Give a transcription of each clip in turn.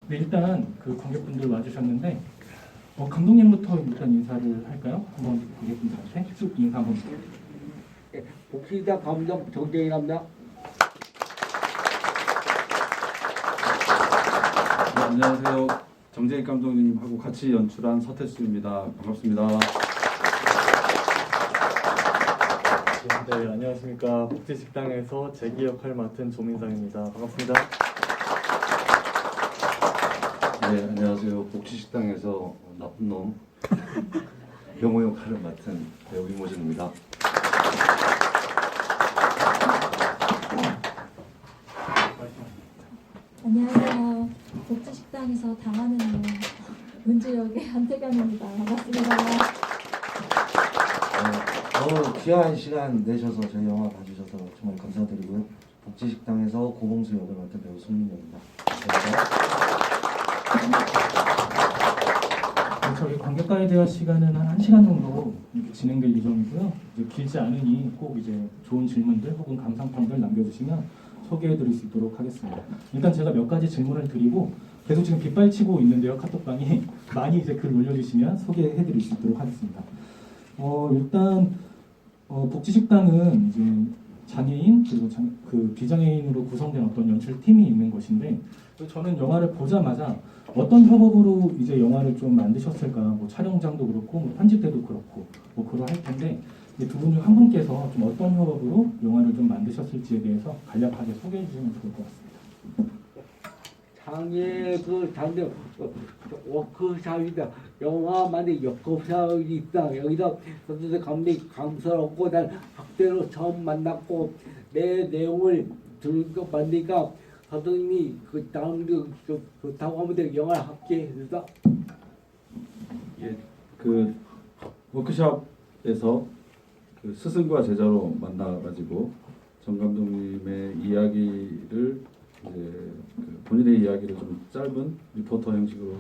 네, 일단 그 관객분들 와주셨는데 감독님부터 일단 인사를 할까요? 한번 관객분들한테 쭉 인사 한번 부탁드립니다. 복지시당 감독 정재인입니다. 네, 안녕하세요. 정재익 감독님하고 같이 연출한 서태수입니다. 반갑습니다. 네, 안녕하십니까. 복지식당에서 재기 역할 맡은 조민상입니다. 반갑습니다. 네, 안녕하세요. 복지식당에서 나쁜 놈 병호 역할을 맡은 배우 이모진입니다. 안녕하세요. 복지식당에서 당하는 은주 역의 한태경입니다. 반갑습니다. 귀한 시간 내셔서 저희 영화 봐주셔서 정말 감사드리고요. 복지식당에서 고봉수 역을 맡은 배우 송민영입니다. 저희 관객과에 대한 시간은 한 1시간 정도 이렇게 진행될 예정이고요. 이제 길지 않으니 꼭 이제 좋은 질문들 혹은 감상평들 남겨주시면 소개해드릴 수 있도록 하겠습니다. 일단 제가 몇 가지 질문을 드리고 계속 지금 빗발치고 있는데요. 카톡방이 많이 이제 글 올려주시면 소개해드릴 수 있도록 하겠습니다. 일단 복지식당은 이제 장애인 그리고 그 비장애인으로 구성된 어떤 연출팀이 있는 것인데 저는 영화를 보자마자 어떤 협업으로 이제 영화를 좀 만드셨을까, 뭐 촬영장도 그렇고 뭐 편집 때도 그렇고 뭐 그러할 텐데 두 분 중 한 분께서 좀 어떤 협업으로 영화를 좀 만드셨을지에 대해서 간략하게 소개해 주시면 좋을 것 같습니다. 장애 그 장애 워크샵이다. 영화 만든 워크샵이 있다. 여기다 선생님 감독이 강사를 얻고 난 학대로 처음 만났고 내 내용을 들고 만드니까 선생님이 그 다음 좋다고 하면 영화를 함께 해서 예, 그 워크숍에서 그 스승과 제자로 만나가지고 정 감독님의 이야기를 이제 그 본인의 이야기를 좀 짧은 리포터 형식으로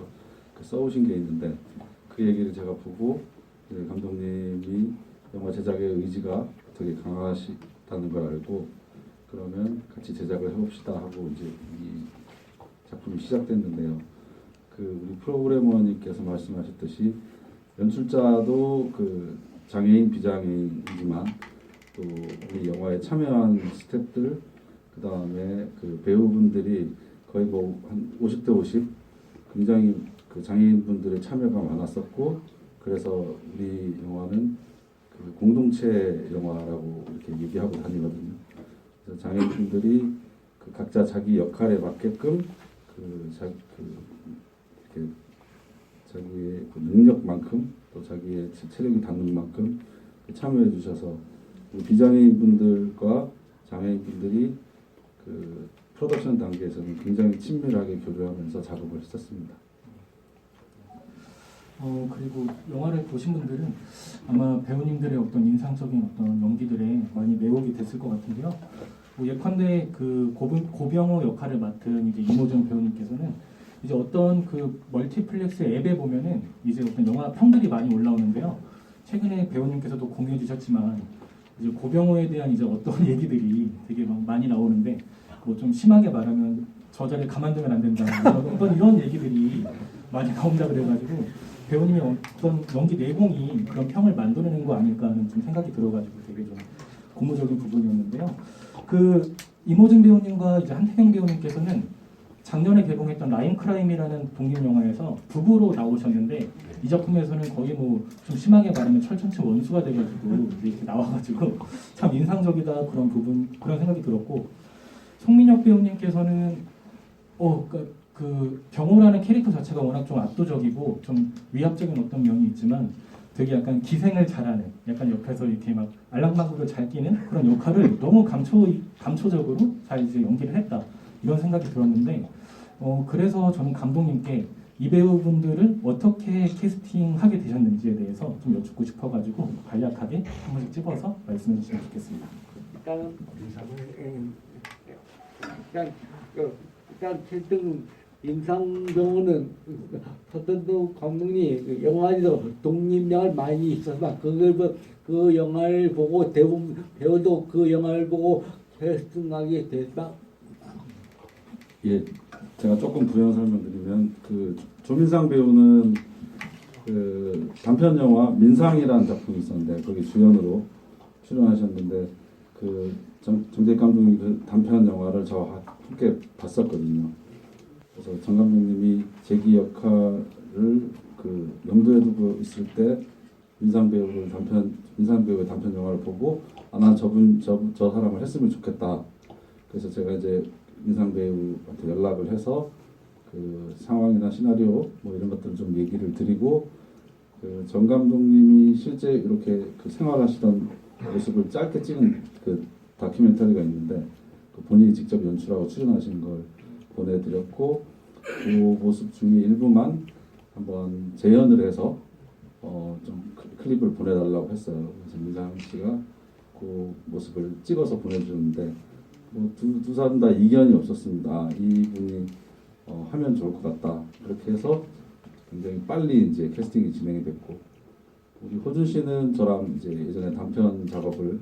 써오신 게 있는데 그 얘기를 제가 보고 이제 감독님이 영화 제작의 의지가 되게 강하시다는 걸 알고 그러면 같이 제작을 해봅시다 하고 이제 이 작품이 시작됐는데요. 그 우리 프로그래머님께서 말씀하셨듯이 연출자도 그 장애인 비장애인이지만 또 우리 영화에 참여한 스태프들 그 다음에 그 배우분들이 거의 뭐 한 50대 50 굉장히 그 장애인분들의 참여가 많았었고 그래서 우리 영화는 그 공동체 영화라고 이렇게 얘기하고 다니거든요. 그래서 장애인분들이 그 각자 자기 역할에 맞게끔 이렇게 자기의 그 능력만큼 또 자기의 체력이 닿는 만큼 참여해 주셔서 비장애인분들과 장애인분들이 그 프로덕션 단계에서는 굉장히 친밀하게 교류하면서 작업을 했었습니다. 그리고 영화를 보신 분들은 아마 배우님들의 어떤 인상적인 어떤 연기들에 많이 매혹이 됐을 것 같은데요. 예컨대 그 고병호 역할을 맡은 이제 이모정 배우님께서는 이제 어떤 그 멀티플렉스 앱에 보면은 이제 어떤 영화 평들이 많이 올라오는데요. 최근에 배우님께서도 공유해 주셨지만 이제 고병호에 대한 이제 어떤 얘기들이 되게 막 많이 나오는데 뭐 좀 심하게 말하면 저 자리에 가만두면 안 된다 어떤 이런 얘기들이 많이 나온다 그래가지고 배우님의 어떤 연기 내공이 그런 평을 만들어내는 거 아닐까 하는 좀 생각이 들어가지고 되게 좀 고무적인 부분이었는데요. 그 이모진 배우님과 이제 한태경 배우님께서는 작년에 개봉했던 라인크라임이라는 독립영화에서 부부로 나오셨는데 이 작품에서는 거의 뭐 좀 심하게 말하면 철천치 원수가 돼가지고 이렇게 나와가지고 참 인상적이다 그런 부분 그런 생각이 들었고 송민혁 배우님께서는 그 경호라는 캐릭터 자체가 워낙 좀 압도적이고 좀 위압적인 어떤 면이 있지만 되게 약간 기생을 잘하는 약간 옆에서 이렇게 막 알랑방구를 잘 끼는 그런 역할을 너무 감초적으로 잘 이제 연기를 했다 이런 생각이 들었는데 그래서 저는 감독님께 이 배우분들을 어떻게 캐스팅하게 되셨는지에 대해서 좀 여쭙고 싶어가지고 간략하게 한 번씩 찍어서 말씀해 주시면 좋겠습니다. 일단 캐스팅 임상병원은 서천도 감독님 영화에서 독립영화를 많이 있어서 그 영화를 보고 대부분 배우도 그 영화를 보고 캐스팅하게 됐다. 예, 제가 조금 부연 설명드리면 그 조민상 배우는 그 단편 영화 민상이라는 작품이 있었는데 거기 주연으로 출연하셨는데 그 정재익 감독이 그 단편 영화를 저와 함께 봤었거든요. 그래서 정 감독님이 제기 역할을 그 염두에 두고 있을 때 민상 배우의 단편 영화를 보고 난 저 사람을 했으면 좋겠다. 그래서 제가 이제 민상 배우한테 연락을 해서 그 상황이나 시나리오 뭐 이런 것들을 좀 얘기를 드리고 그 정 감독님이 실제 이렇게 그 생활하시던 모습을 짧게 찍은 그 다큐멘터리가 있는데 그 본인이 직접 연출하고 출연하신 걸 보내드렸고 그 모습 중에 일부만 한번 재현을 해서 좀 클립을 보내달라고 했어요. 그래서 민상 씨가 그 모습을 찍어서 보내주는데 뭐 두 사람 다 이견이 없었습니다. 아, 이분이 하면 좋을 것 같다. 그렇게 해서 굉장히 빨리 이제 캐스팅이 진행이 됐고 우리 호준 씨는 저랑 이제 예전에 단편 작업을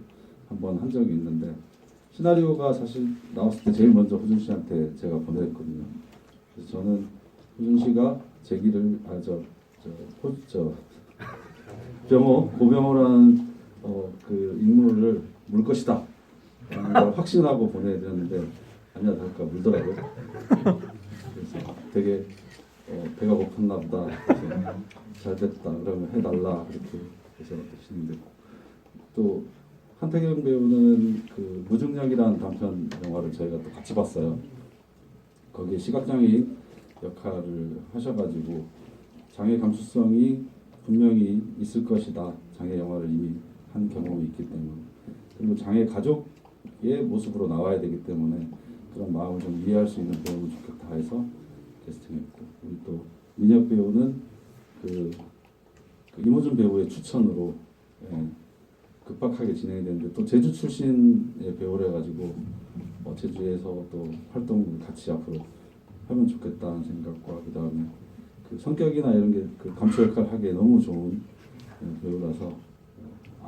한번 한 적이 있는데 시나리오가 사실 나왔을 때 제일 먼저 호준 씨한테 제가 보냈거든요. 그래서 저는 호준 씨가 제기를 고병호라는 그 인물을 물 것이다 라는 걸 확신하고 보내드렸는데 아니야 다를까 물더라고요. 그래서 되게 배가 고팠나 보다. 그래서 잘 됐다. 그러면 해달라 이렇게 해서 진행됐고 또 한태경 배우는 그 무중력이라는 단편 영화를 저희가 또 같이 봤어요. 거기에 시각장애인 역할을 하셔가지고 장애 감수성이 분명히 있을 것이다. 장애 영화를 이미 한 경험이 있기 때문에 그리고 장애 가족의 모습으로 나와야 되기 때문에 그런 마음을 좀 이해할 수 있는 배우면 좋겠다 해서 캐스팅했고 우리 또 민혁 배우는 그 이모준 배우의 추천으로 급박하게 진행이 됐는데 또 제주 출신의 배우라 가지고 제주에서 또 활동을 같이 앞으로 하면 좋겠다는 생각과 그 다음에 그 성격이나 이런 게 그 감초 역할 하기에 너무 좋은 배우라서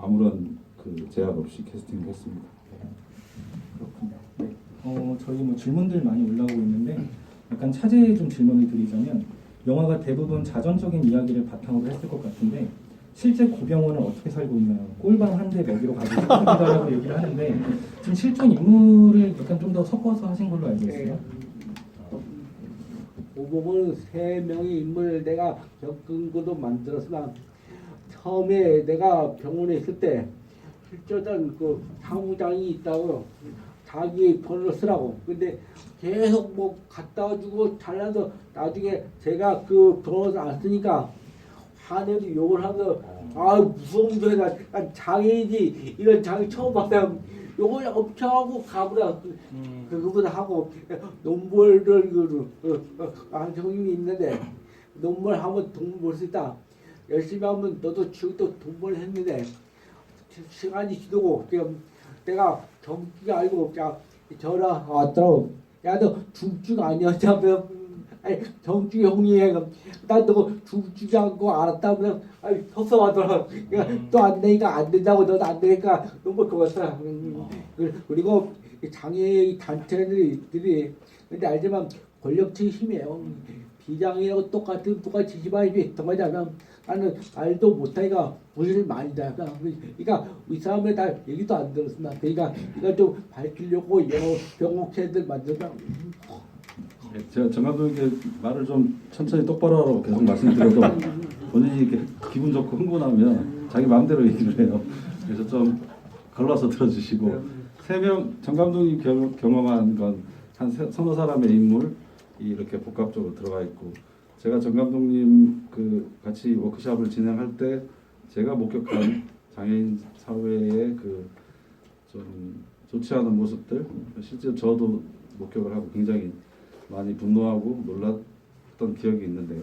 아무런 그 제약 없이 캐스팅을 했습니다. 그렇군요. 네. 저희 뭐 질문들 많이 올라오고 있는데 약간 차제에 좀 질문을 드리자면 영화가 대부분 자전적인 이야기를 바탕으로 했을 것 같은데 실제 고병호는 어떻게 살고 있나요? 꼴방 한 대 먹이로 가지고 싶다라고 얘기를 하는데 지금 실존 인물을 약간 좀 더 섞어서 하신 걸로 알고 있어요. 오복은 세 명의 인물을 내가 겪은 것도 만들었으나 처음에 내가 병원에 있을 때 실제던 그 사무장이 있다고 자기 번호를 쓰라고. 근데 계속 뭐 갖다 주고 잘라서 나중에 제가 그 번호를 안 쓰니까 화내도 욕을 하면서 아 무서운 소리다. 난 장애인이 이런 장애 처음 봤다. 욕을 엄청 하고 가보라. 그거보다 하고 논문을 한 형님이 있는데 논문 하면 돈 벌 수 있다. 열심히 하면 너도 지금도 돈 벌 했는데 시간이 지나고 지금 내가 정주가 알고 전화 왔더라고. 야 너 중주가 아니었잖아. 아니 정주 형님 나너 중주지 않고 알았다면 아니 섭섭하더라. 그러니까 또 안 되니까 안 된다고 너도 안 되니까 너무 고맙다. 그리고 장애 단체들이 근데 알지만 권력층이 심해요. 비장애하고 똑같이 집안이 동하자면 나는 말도 못하니까 무리를 많이 다. 그러니까 이 사람에 다 얘기도 안 들었습니다. 그러니까 이거 좀 밝히려고 병옥체들 만들면. 제가 정 감독에게 말을 좀 천천히 똑바로 하라고 계속 말씀드려도 본인이 이렇게 기분 좋고 흥분하면 자기 마음대로 얘기를 해요. 그래서 좀 걸러서 들어주시고 세 명 정 감독이 경험한 건 한 서너 사람의 인물이 이렇게 복합적으로 들어가 있고 제가 정 감독님 그 같이 워크숍을 진행할 때 제가 목격한 장애인 사회의 그 좀 좋지 않은 모습들 실제 저도 목격을 하고 굉장히 많이 분노하고 놀랐던 기억이 있는데요.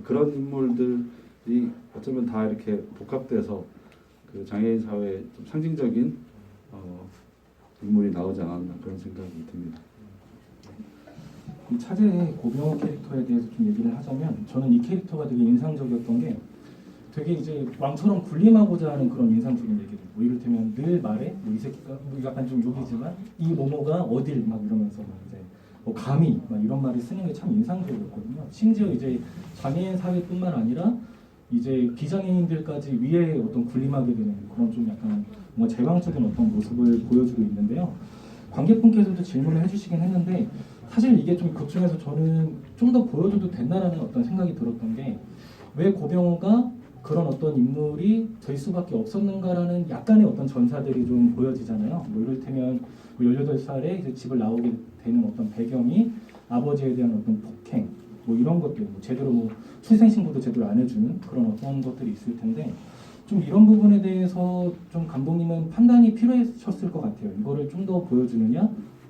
그런 인물들이 어쩌면 다 이렇게 복합돼서 그 장애인 사회의 좀 상징적인 인물이 나오지 않았나 그런 생각이 듭니다. 이 차제의 고병호 캐릭터에 대해서 좀 얘기를 하자면 저는 이 캐릭터가 되게 인상적이었던 게 되게 이제 왕처럼 군림하고자 하는 그런 인상적인 얘기들. 뭐 이를테면 늘 말해 뭐 이 새끼가 뭐 약간 좀 욕이지만 이 모모가 어딜 막 이러면서 막 이제 감히 막 이런 말을 쓰는 게 참 인상적이었거든요. 심지어 이제 장애인 사회뿐만 아니라 이제 비장애인들까지 위에 어떤 군림하게 되는 그런 좀 약간 뭔가 제왕적인 어떤 모습을 보여주고 있는데요. 관객분께서도 질문을 해주시긴 했는데 사실 이게 좀 그중에서 저는 좀 더 보여줘도 된다라는 어떤 생각이 들었던 게 왜 고병호가 그런 어떤 인물이 될 수밖에 없었는가라는 약간의 어떤 전사들이 좀 보여지잖아요. 뭐 이를테면 18살에 이제 집을 나오게 되는 어떤 배경이 아버지에 대한 어떤 폭행 뭐 이런 것들 뭐 제대로 뭐 출생신고도 제대로 안 해주는 그런 어떤 것들이 있을 텐데 좀 이런 부분에 대해서 좀 감독님은 판단이 필요하셨을 것 같아요. 이거를 좀 더 보여주느냐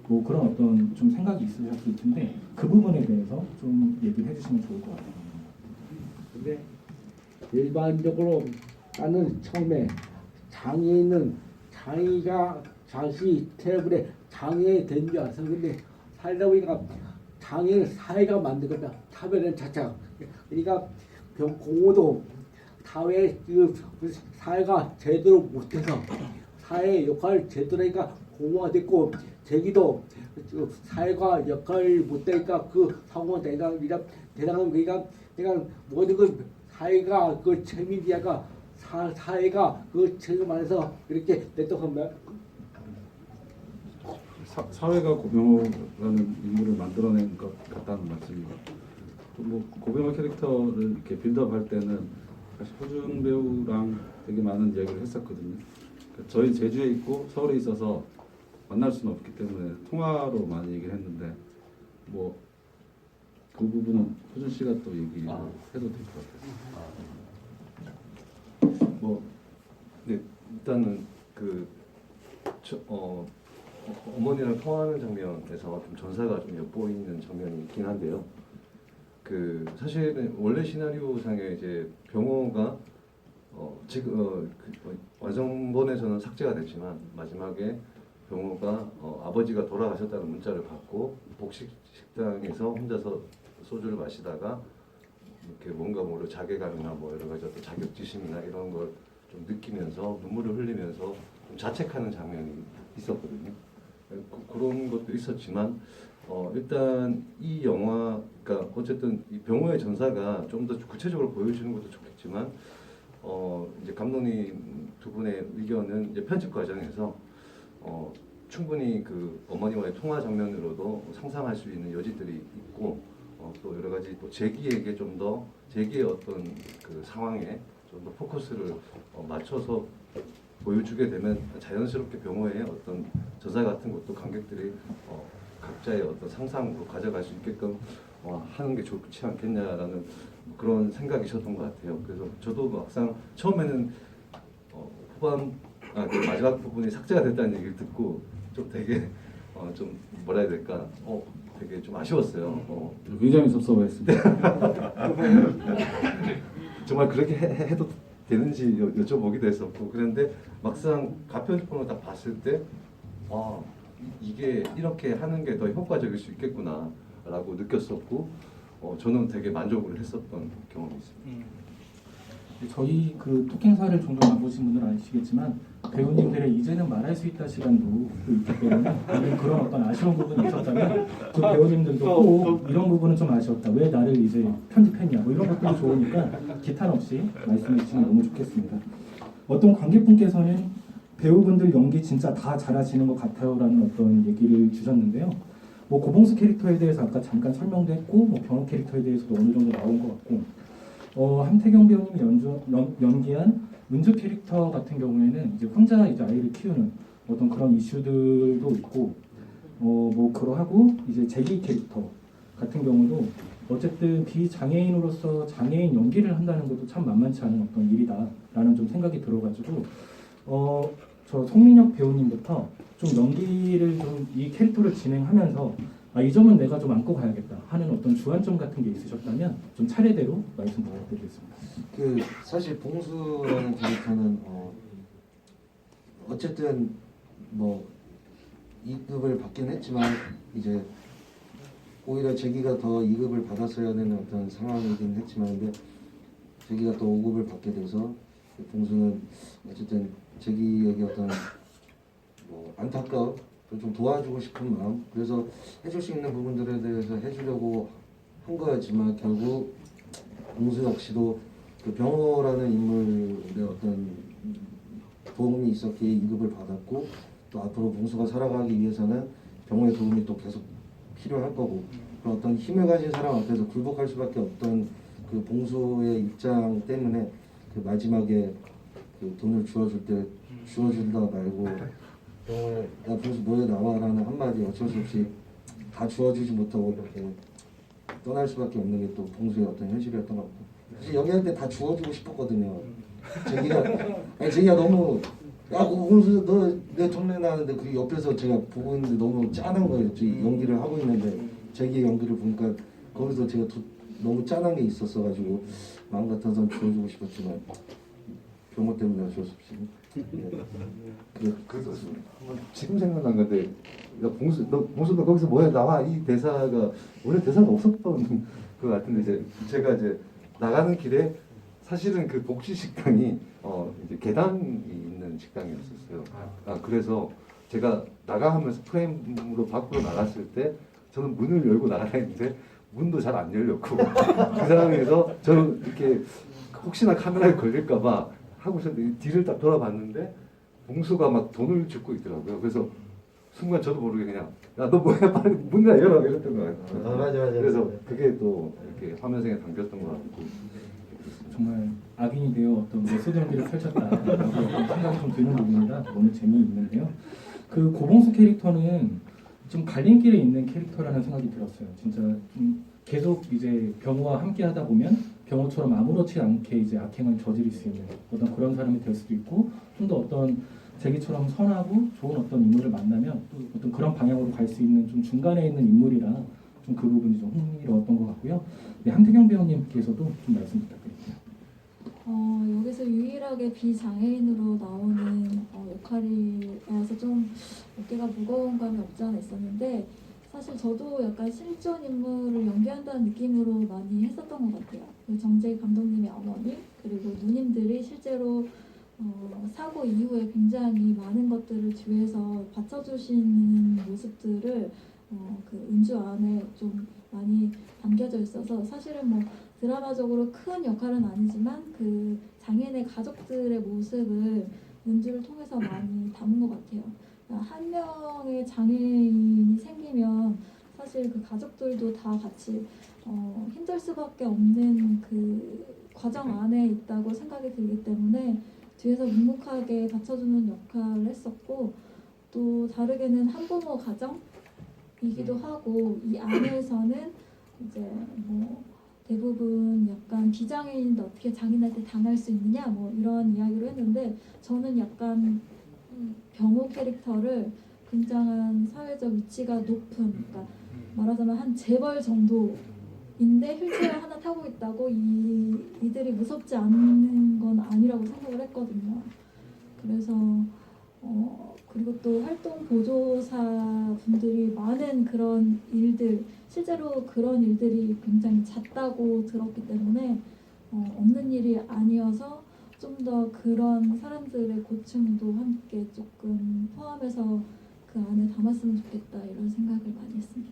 뭐 그런 어떤 좀 생각이 있으셨을 텐데 그 부분에 대해서 좀 얘기를 해주시면 좋을 것 같아요. 근데 일반적으로 나는 처음에 장애가 자신이 테이블에 장애된 줄 알았어. 근데 살다 보니까 장애를 사회가 만들거든. 차별은 자체가. 그러니까 공호도 사회가 제대로 못해서 사회 역할을 제대로 하니까 공허가 됐고 제기도 사회가 역할을 못하니까 그 상호가 대단한 그러니까 모든 그 사회가 그 재미비아가 사회가 그 책임 안에서 이렇게 됐다고 합니다. 사회가 고병호라는 인물을 만들어낸 것 같다는 말씀입니다. 뭐 고병호 캐릭터를 이렇게 빌드업할 때는 사실 호중 배우랑 되게 많은 이야기를 했었거든요. 그러니까 저희 제주에 있고 서울에 있어서 만날 수는 없기 때문에 통화로 많이 얘기를 했는데 뭐 그 부분은 호준 씨가 또 얘기를 해도 될 것 같아요. 뭐, 네, 일단은 어머니랑 통화하는 장면에서 좀 전사가 좀 엿보이는 장면이 있긴 한데요. 사실은 원래 시나리오상에 이제 병호가 완성본에서는 삭제가 됐지만 마지막에 병호가 아버지가 돌아가셨다는 문자를 받고 복식 식당에서 혼자서 소주를 마시다가 이렇게 뭔가 모르 자괴감이나 뭐 여러 가지 어떤 자격지심이나 이런 걸 좀 느끼면서 눈물을 흘리면서 좀 자책하는 장면이 있었거든요. 그런 것도 있었지만 일단 이 영화, 그러니까 어쨌든 이 병호의 전사가 좀 더 구체적으로 보여주는 것도 좋겠지만 이제 감독님 두 분의 의견은 이제 편집 과정에서 충분히 그 어머니와의 통화 장면으로도 상상할 수 있는 여지들이 있고 또 여러 가지 또 제기에게 좀 더 제기의 어떤 그 상황에 좀 더 포커스를 맞춰서 보여주게 되면 자연스럽게 병호의 어떤 저자 같은 것도 관객들이 각자의 어떤 상상으로 가져갈 수 있게끔 하는 게 좋지 않겠냐라는 그런 생각이셨던 것 같아요. 그래서 저도 막상 처음에는 그 마지막 부분이 삭제가 됐다는 얘기를 듣고 좀 되게 좀 뭐라 해야 될까 되게 좀 아쉬웠어요. 굉장히 섭섭했습니다. 정말 그렇게 해도 되는지 여쭤보기도 했었고 그런데 막상 가편집본을 딱 봤을 때 이게 이렇게 하는 게 더 효과적일 수 있겠구나라고 느꼈었고 저는 되게 만족을 했었던 경험이 있습니다. 저희 그 토킹사를 종종 와보신 분들은 아시겠지만 배우님들의 이제는 말할 수 있다 시간도 또 있기 때문에 그런 어떤 아쉬운 부분이 있었다면 그 배우님들도 꼭 이런 부분은 좀 아쉬웠다. 왜 나를 이제 편집했냐 뭐 이런 것들이 좋으니까 기탄 없이 말씀해 주시면 너무 좋겠습니다. 어떤 관객분께서는 배우분들 연기 진짜 다 잘하시는 것 같아요라는 어떤 얘기를 주셨는데요. 뭐 고봉수 캐릭터에 대해서 아까 잠깐 설명도 했고 뭐 병호 캐릭터에 대해서도 어느 정도 나온 것 같고 함태경 배우님이 연기한 은주 캐릭터 같은 경우에는 이제 혼자 이제 아이를 키우는 어떤 그런 이슈들도 있고 뭐 그러하고 이제 재기 캐릭터 같은 경우도 어쨌든 비장애인으로서 장애인 연기를 한다는 것도 참 만만치 않은 어떤 일이다라는 좀 생각이 들어가지고 저 송민혁 배우님부터 좀 연기를 좀 이 캐릭터를 진행하면서 이 점은 내가 좀 안고 가야겠다 하는 어떤 주안점 같은 게 있으셨다면 좀 차례대로 말씀 부탁드리겠습니다. 사실 봉수라는 캐릭터는 어쨌든 뭐 2급을 받긴 했지만 이제 오히려 재기가 더 2급을 받았어야 되는 어떤 상황이긴 했지만 근데 재기가 또 5급을 받게 돼서 봉수는 어쨌든 재기에게 어떤 뭐 안타까운 또 좀 도와주고 싶은 마음. 그래서 해줄 수 있는 부분들에 대해서 해주려고 한 거였지만 결국 봉수 역시도 그 병호라는 인물의 어떤 도움이 있었기에 2급을 받았고 또 앞으로 봉수가 살아가기 위해서는 병호의 도움이 또 계속 필요할 거고 그런 어떤 힘을 가진 사람 앞에서 굴복할 수밖에 없던 그 봉수의 입장 때문에 그 마지막에 그 돈을 주워줄 때 주워준다 말고 병호야 봉수 너에 나와라는 한마디 어쩔 수 없이 다 주워주지 못하고 이렇게 떠날 수밖에 없는 게 또 봉수의 어떤 현실이었던 것 같고 사실 여기할 때 다 주워주고 싶었거든요. 제기가 너무 야 봉수 너 내 돈 내놔 하는데 그 옆에서 제가 보고 있는데 너무 짠한 거예요. 연기를 하고 있는데 제기의 연기를 보니까 거기서 제가 너무 짠한 게 있었어가지고 마음 같아서 주워주고 싶었지만 병호 때문에 어쩔 수 없이 그래서 한번 지금 생각난 건데 봉수 너 거기서 뭐해 나와 이 대사가 원래 대사가 없었던 것 같은데 제가 이제 나가는 길에 사실은 그 복지 식당이 이제 계단이 있는 식당이었었어요. 그래서 제가 나가면서 프레임으로 밖으로 나갔을 때 저는 문을 열고 나가려 했는데 문도 잘 안 열렸고 그 상황에서 저는 이렇게 혹시나 카메라에 걸릴까봐 하고 있었는데 뒤를 딱 돌아봤는데 봉수가 막 돈을 줍고 있더라고요. 그래서 순간 저도 모르게 그냥 야 너 뭐야 빨리 문이나 열어 이랬던 거 같아요. 맞아. 그래서 그게 또 이렇게 화면상에 담겼던 것 같고 정말 악인이 되어 어떤 메소드 연기를 펼쳤다라고 생각이 좀 드는 부분이라 너무 재미있는데요. 그 고봉수 캐릭터는 좀 갈림길에 있는 캐릭터라는 생각이 들었어요. 진짜 좀 계속 이제 병호와 함께 하다 보면 병호처럼 아무렇지 않게 이제 악행을 저지를 수 있는 어떤 그런 사람이 될 수도 있고 좀 더 어떤 제기처럼 선하고 좋은 어떤 인물을 만나면 또 어떤 그런 방향으로 갈 수 있는 좀 중간에 있는 인물이라 좀 그 부분이 좀 흥미로웠던 것 같고요. 네, 한태경 배우님께서도 좀 말씀 부탁드릴게요. 여기서 유일하게 비장애인으로 나오는 역할이라서 좀 어깨가 무거운 감이 없지 않아 있었는데 사실 저도 약간 실존 인물을 연기한다는 느낌으로 많이 했었던 것 같아요. 그 정재희 감독님의 어머니 그리고 누님들이 실제로 사고 이후에 굉장히 많은 것들을 주위에서 받쳐주시는 모습들을 그 은주 안에 좀 많이 담겨져 있어서 사실은 뭐 드라마적으로 큰 역할은 아니지만 그 장애인의 가족들의 모습을 은주를 통해서 많이 담은 것 같아요. 한 명의 장애인이 생기면 사실 그 가족들도 다 같이 힘들 수밖에 없는 그 과정 안에 있다고 생각이 들기 때문에 뒤에서 묵묵하게 받쳐주는 역할을 했었고 또 다르게는 한부모 가정이기도 하고 이 안에서는 이제 뭐 대부분 약간 비장애인인데 어떻게 장애인한테 당할 수 있느냐 뭐 이런 이야기로 했는데 저는 약간 병호 캐릭터를 굉장한 사회적 위치가 높은 그러니까 말하자면 한 재벌 정도인데 휠체어 하나 타고 있다고 이들이 무섭지 않는 건 아니라고 생각을 했거든요. 그래서 그리고 또 활동 보조사 분들이 많은 그런 일들 실제로 그런 일들이 굉장히 잦다고 들었기 때문에 없는 일이 아니어서 좀 더 그런 사람들의 고충도 함께 조금 포함해서 그 안에 담았으면 좋겠다 이런 생각을 많이 했습니다.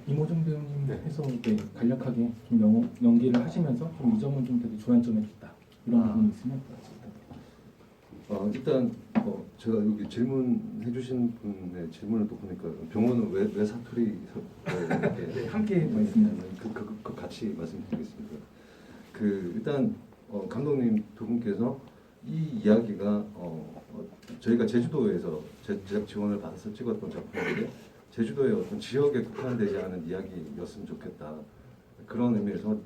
이모정 배우님께서 네, 간략하게 좀 연기를 하시면서 좀 이 점은 좀 되게 주안점했다 이런 부분이 있으면 일단 제가 여기 질문해 주신 분의 질문을 또 보니까 병호는 왜 사투리 이렇게 함께 말씀드립니다. 그 같이 말씀드리겠습니다. 일단 감독님 두 분께서 이 이야기가 저희가 제주도에서 제작 지원을 받아서 찍었던 작품인데 제주도의 어떤 지역에 국한되지 않은 이야기였으면 좋겠다. 그런 의미에서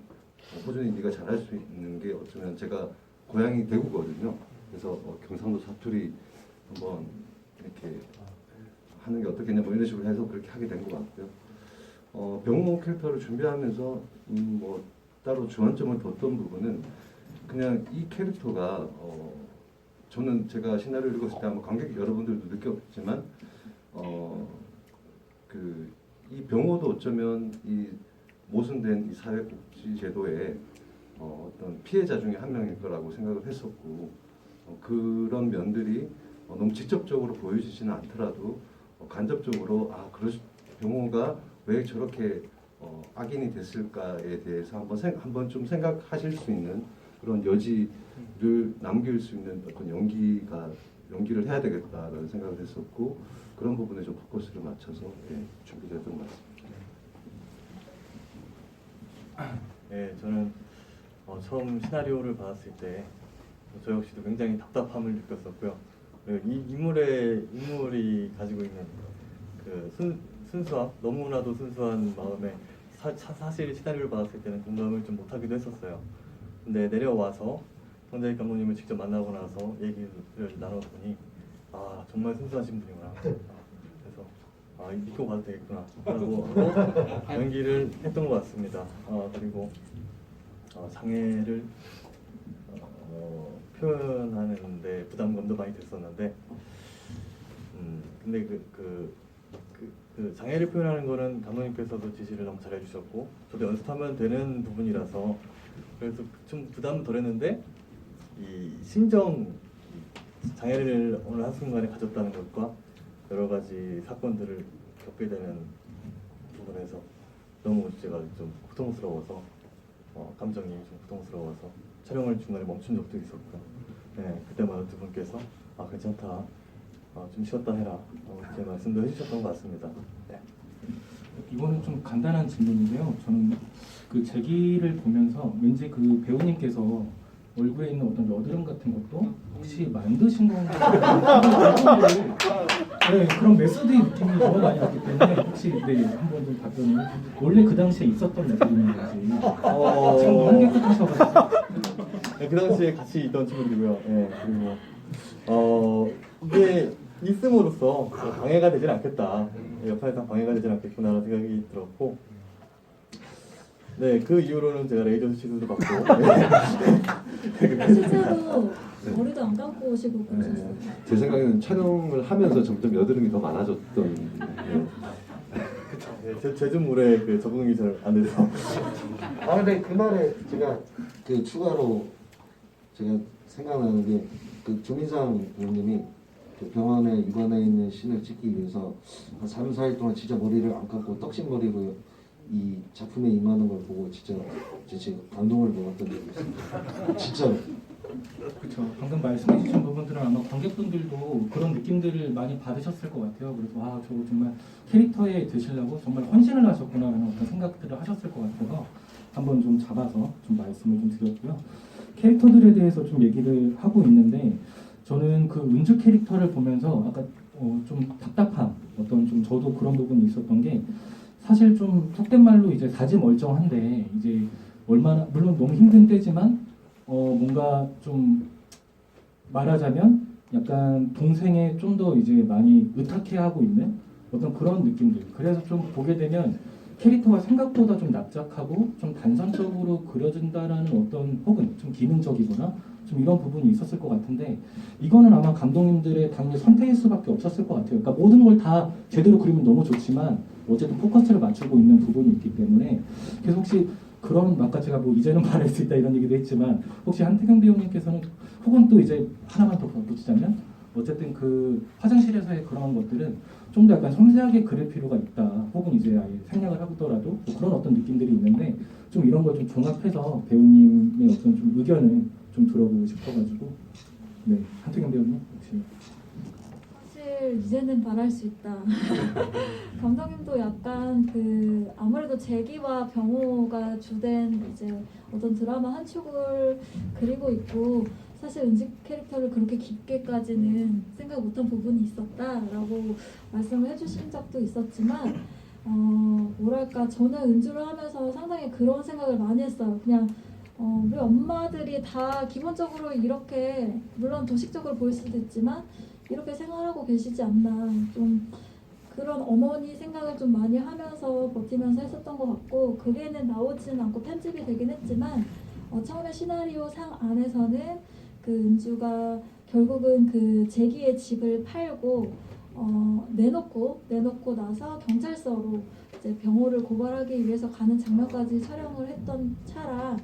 호준이 네가 잘할 수 있는 게 어쩌면 제가 고향이 대구거든요. 그래서 경상도 사투리 한번 이렇게 하는 게 어떻겠냐 뭐 이런 식으로 해서 그렇게 하게 된 것 같고요. 병호 캐릭터를 준비하면서 뭐 따로 주안점을 뒀던 부분은 그냥 이 캐릭터가 저는 제가 시나리오를 읽었을 때 아마 관객 여러분들도 느꼈지만 이 병호도 어쩌면 이 모순된 이 사회복지 제도의 어떤 피해자 중에 한 명일 거라고 생각을 했었고 그런 면들이 너무 직접적으로 보여지지는 않더라도 간접적으로 병호가 왜 저렇게 악인이 됐을까에 대해서 한번 좀 생각하실 수 있는 그런 여지를 남길 수 있는 어떤 연기를 해야 되겠다라는 생각을 했었고 그런 부분에 좀 포커스를 맞춰서 준비됐던 것 같습니다. 네, 저는 처음 시나리오를 받았을 때 저 역시도 굉장히 답답함을 느꼈었고요. 그리고 이 인물이 가지고 있는 그 순수함, 너무나도 순수한 마음에 사실 시나리오를 받았을 때는 공감을 좀 못하기도 했었어요. 근데 내려와서 정자익 감독님을 직접 만나고 나서 얘기를 나눠보니 정말 순수하신 분이구나. 그래서 믿고 가도 되겠구나 라고 연기를 했던 것 같습니다. 그리고 장애를 표현하는데 부담감도 많이 됐었는데 근데 그 장애를 표현하는 거는 감독님께서도 지시를 너무 잘 해주셨고 저도 연습하면 되는 부분이라서 그래서 좀 부담은 덜했는데 이 심정 장애를 어느 한순간에 가졌다는 것과 여러 가지 사건들을 겪게 되는 부분에서 너무 제가 좀 고통스러워서 감정이 좀 고통스러워서 촬영을 중간에 멈춘 적도 있었고 그때마다 두 분께서 괜찮다 좀 쉬었다 해라 이렇게 말씀도 해주셨던 것 같습니다. 네. 이거는 좀 간단한 질문인데요. 저는 그 제기를 보면서 왠지 그 배우님께서 얼굴에 있는 어떤 여드름 같은 것도 혹시 만드신 건가? 네, 그런 메소드의 느낌이 너무 많이 났기 때문에 혹시 한번 좀 답변을 원래 그 당시에 있었던 여드름인지 지금 너무 깨끗하셔가지고 그 당시에 같이 있던 친구들이고요. 그리고 이게 있음으로써 방해가 되진 않겠다. 역할상 방해가 되진 않겠구나라는 생각이 들었고 그 이후로는 제가 레이저 시술도 받고 실제로 머리도 안 감고 오시고 그러셨어요. 제 생각에는 촬영을 하면서 점점 여드름이 더 많아졌던 제주물에 적응이 잘 안 돼서 근데 그 말에 제가 추가로 제가 생각나는 게 조민상 배우님이 병원에 입원해 있는 씬을 찍기 위해서 한 3, 4일 동안 진짜 머리를 안 감고 떡신머리로 이 작품에 임하는 걸 보고 진짜 감동을 먹었던 적이 있습니다. 진짜로. 그렇죠. 방금 말씀해주신 부분들은 아마 관객분들도 그런 느낌들을 많이 받으셨을 것 같아요. 그래서 저거 정말 캐릭터에 드시려고 정말 헌신을 하셨구나라는 어떤 생각들을 하셨을 것 같아서 한번 좀 잡아서 좀 말씀을 좀 드렸고요. 캐릭터들에 대해서 좀 얘기를 하고 있는데 저는 그 은주 캐릭터를 보면서 아까 좀 답답함 어떤 좀 저도 그런 부분이 있었던 게 사실 좀 속된 말로 이제 사지멀쩡한데 이제 얼마나 물론 너무 힘든 때지만 뭔가 좀 말하자면 약간 동생에 좀 더 이제 많이 의탁해하고 있는 어떤 그런 느낌들. 그래서 좀 보게 되면 캐릭터가 생각보다 좀 납작하고 좀 단선적으로 그려진다라는 어떤 혹은 좀 기능적이거나 좀 이런 부분이 있었을 것 같은데 이거는 아마 감독님들의 당연히 선택일 수밖에 없었을 것 같아요. 그러니까 모든 걸 다 제대로 그리면 너무 좋지만 어쨌든 포커스를 맞추고 있는 부분이 있기 때문에 그래서 혹시 그런 아까 제가 이제는 말할 수 있다 이런 얘기도 했지만 혹시 한태경 배우님께서는 혹은 또 이제 하나만 더 붙이자면 어쨌든 그 화장실에서의 그런 것들은 좀 더 약간 섬세하게 그릴 필요가 있다 혹은 이제 아예 생략을 하더라도 그런 어떤 느낌들이 있는데 좀 이런 걸 좀 종합해서 배우님의 어떤 좀 의견을 좀 들어보고 싶어가지고 한태경 배우님 혹시 사실 이제는 말할 수 있다. 감독님도 약간 아무래도 재기와 병호가 주된 이제 어떤 드라마 한 축을 그리고 있고 사실 은지 캐릭터를 그렇게 깊게까지는 생각 못한 부분이 있었다라고 말씀을 해주신 적도 있었지만 뭐랄까 저는 은주를 하면서 상당히 그런 생각을 많이 했어요. 그냥 우리 엄마들이 다 기본적으로 이렇게 물론 도식적으로 보일 수도 있지만 이렇게 생활하고 계시지 않나 좀 그런 어머니 생각을 좀 많이 하면서 버티면서 했었던 것 같고 그게는 나오지는 않고 편집이 되긴 했지만 처음에 시나리오 상 안에서는 그 은주가 결국은 그 재기의 집을 팔고 내놓고 나서 경찰서로 이제 병호를 고발하기 위해서 가는 장면까지 촬영을 했던 차라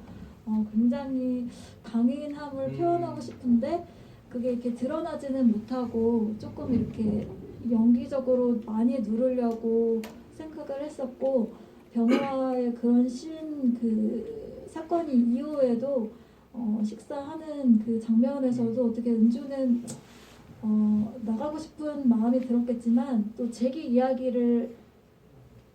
굉장히 강인함을 표현하고 싶은데 그게 이렇게 드러나지는 못하고 조금 이렇게 연기적으로 많이 누르려고 생각을 했었고, 병화의 그런 그 사건이 이후에도 식사하는 그 장면에서도 어떻게 은주는 나가고 싶은 마음이 들었겠지만 또 제기 이야기를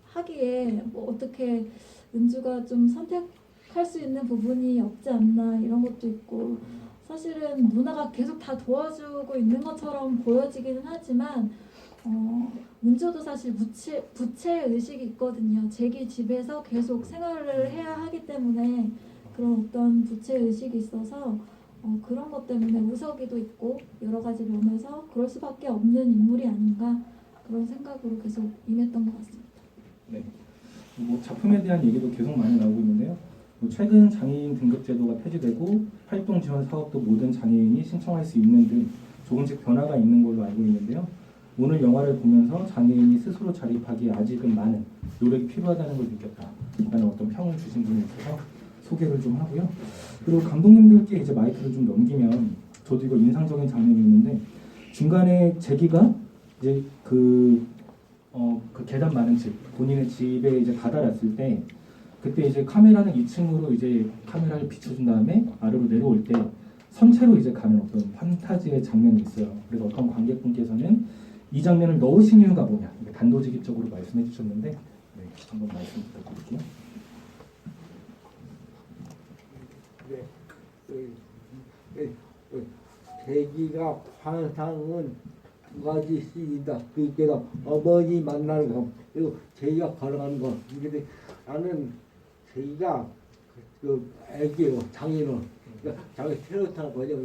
하기에 뭐 어떻게 은주가 좀 선택할 수 있는 부분이 없지 않나 이런 것도 있고, 사실은 누나가 계속 다 도와주고 있는 것처럼 보여지기는 하지만 은주도 사실 부채 의식이 있거든요. 제기 집에서 계속 생활을 해야 하기 때문에 그런 어떤 부채 의식이 있어서 그런 것 때문에 우석이도 있고 여러 가지 면에서 그럴 수밖에 없는 인물이 아닌가 그런 생각으로 계속 임했던 것 같습니다. 네. 뭐 작품에 대한 얘기도 계속 많이 나오고 있는데요. 뭐 최근 장애인 등급 제도가 폐지되고 활동 지원 사업도 모든 장애인이 신청할 수 있는 등 조금씩 변화가 있는 걸로 알고 있는데요. 오늘 영화를 보면서 장애인이 스스로 자립하기에 아직은 많은 노력이 필요하다는 걸 느꼈다 라는 어떤 평을 주신 분이 있어서 소개를 좀 하고요. 그리고 감독님들께 이제 마이크를 좀 넘기면, 저도 이거 인상적인 장면이었는데 중간에 재기가 이제 그 계단 많은 집, 본인의 집에 이제 다다랐을 때, 그때 이제 카메라는 2층으로 이제 카메라를 비춰준 다음에 아래로 내려올 때 선체로 이제 가는 어떤 판타지의 장면이 있어요. 그래서 어떤 관객분께서는 이 장면을 넣으신 이유가 뭐냐, 단도직입적으로 말씀해 주셨는데, 네, 한번 말씀 부탁드릴게요. 계기가 환상은 두 가지 씬이다. 그게가 어머니 만나는 거, 그리고 제이가 걸어가는 거. 이게 나는 제이가 그 애기요, 장인은 그러니까 자기 테러타는 거죠.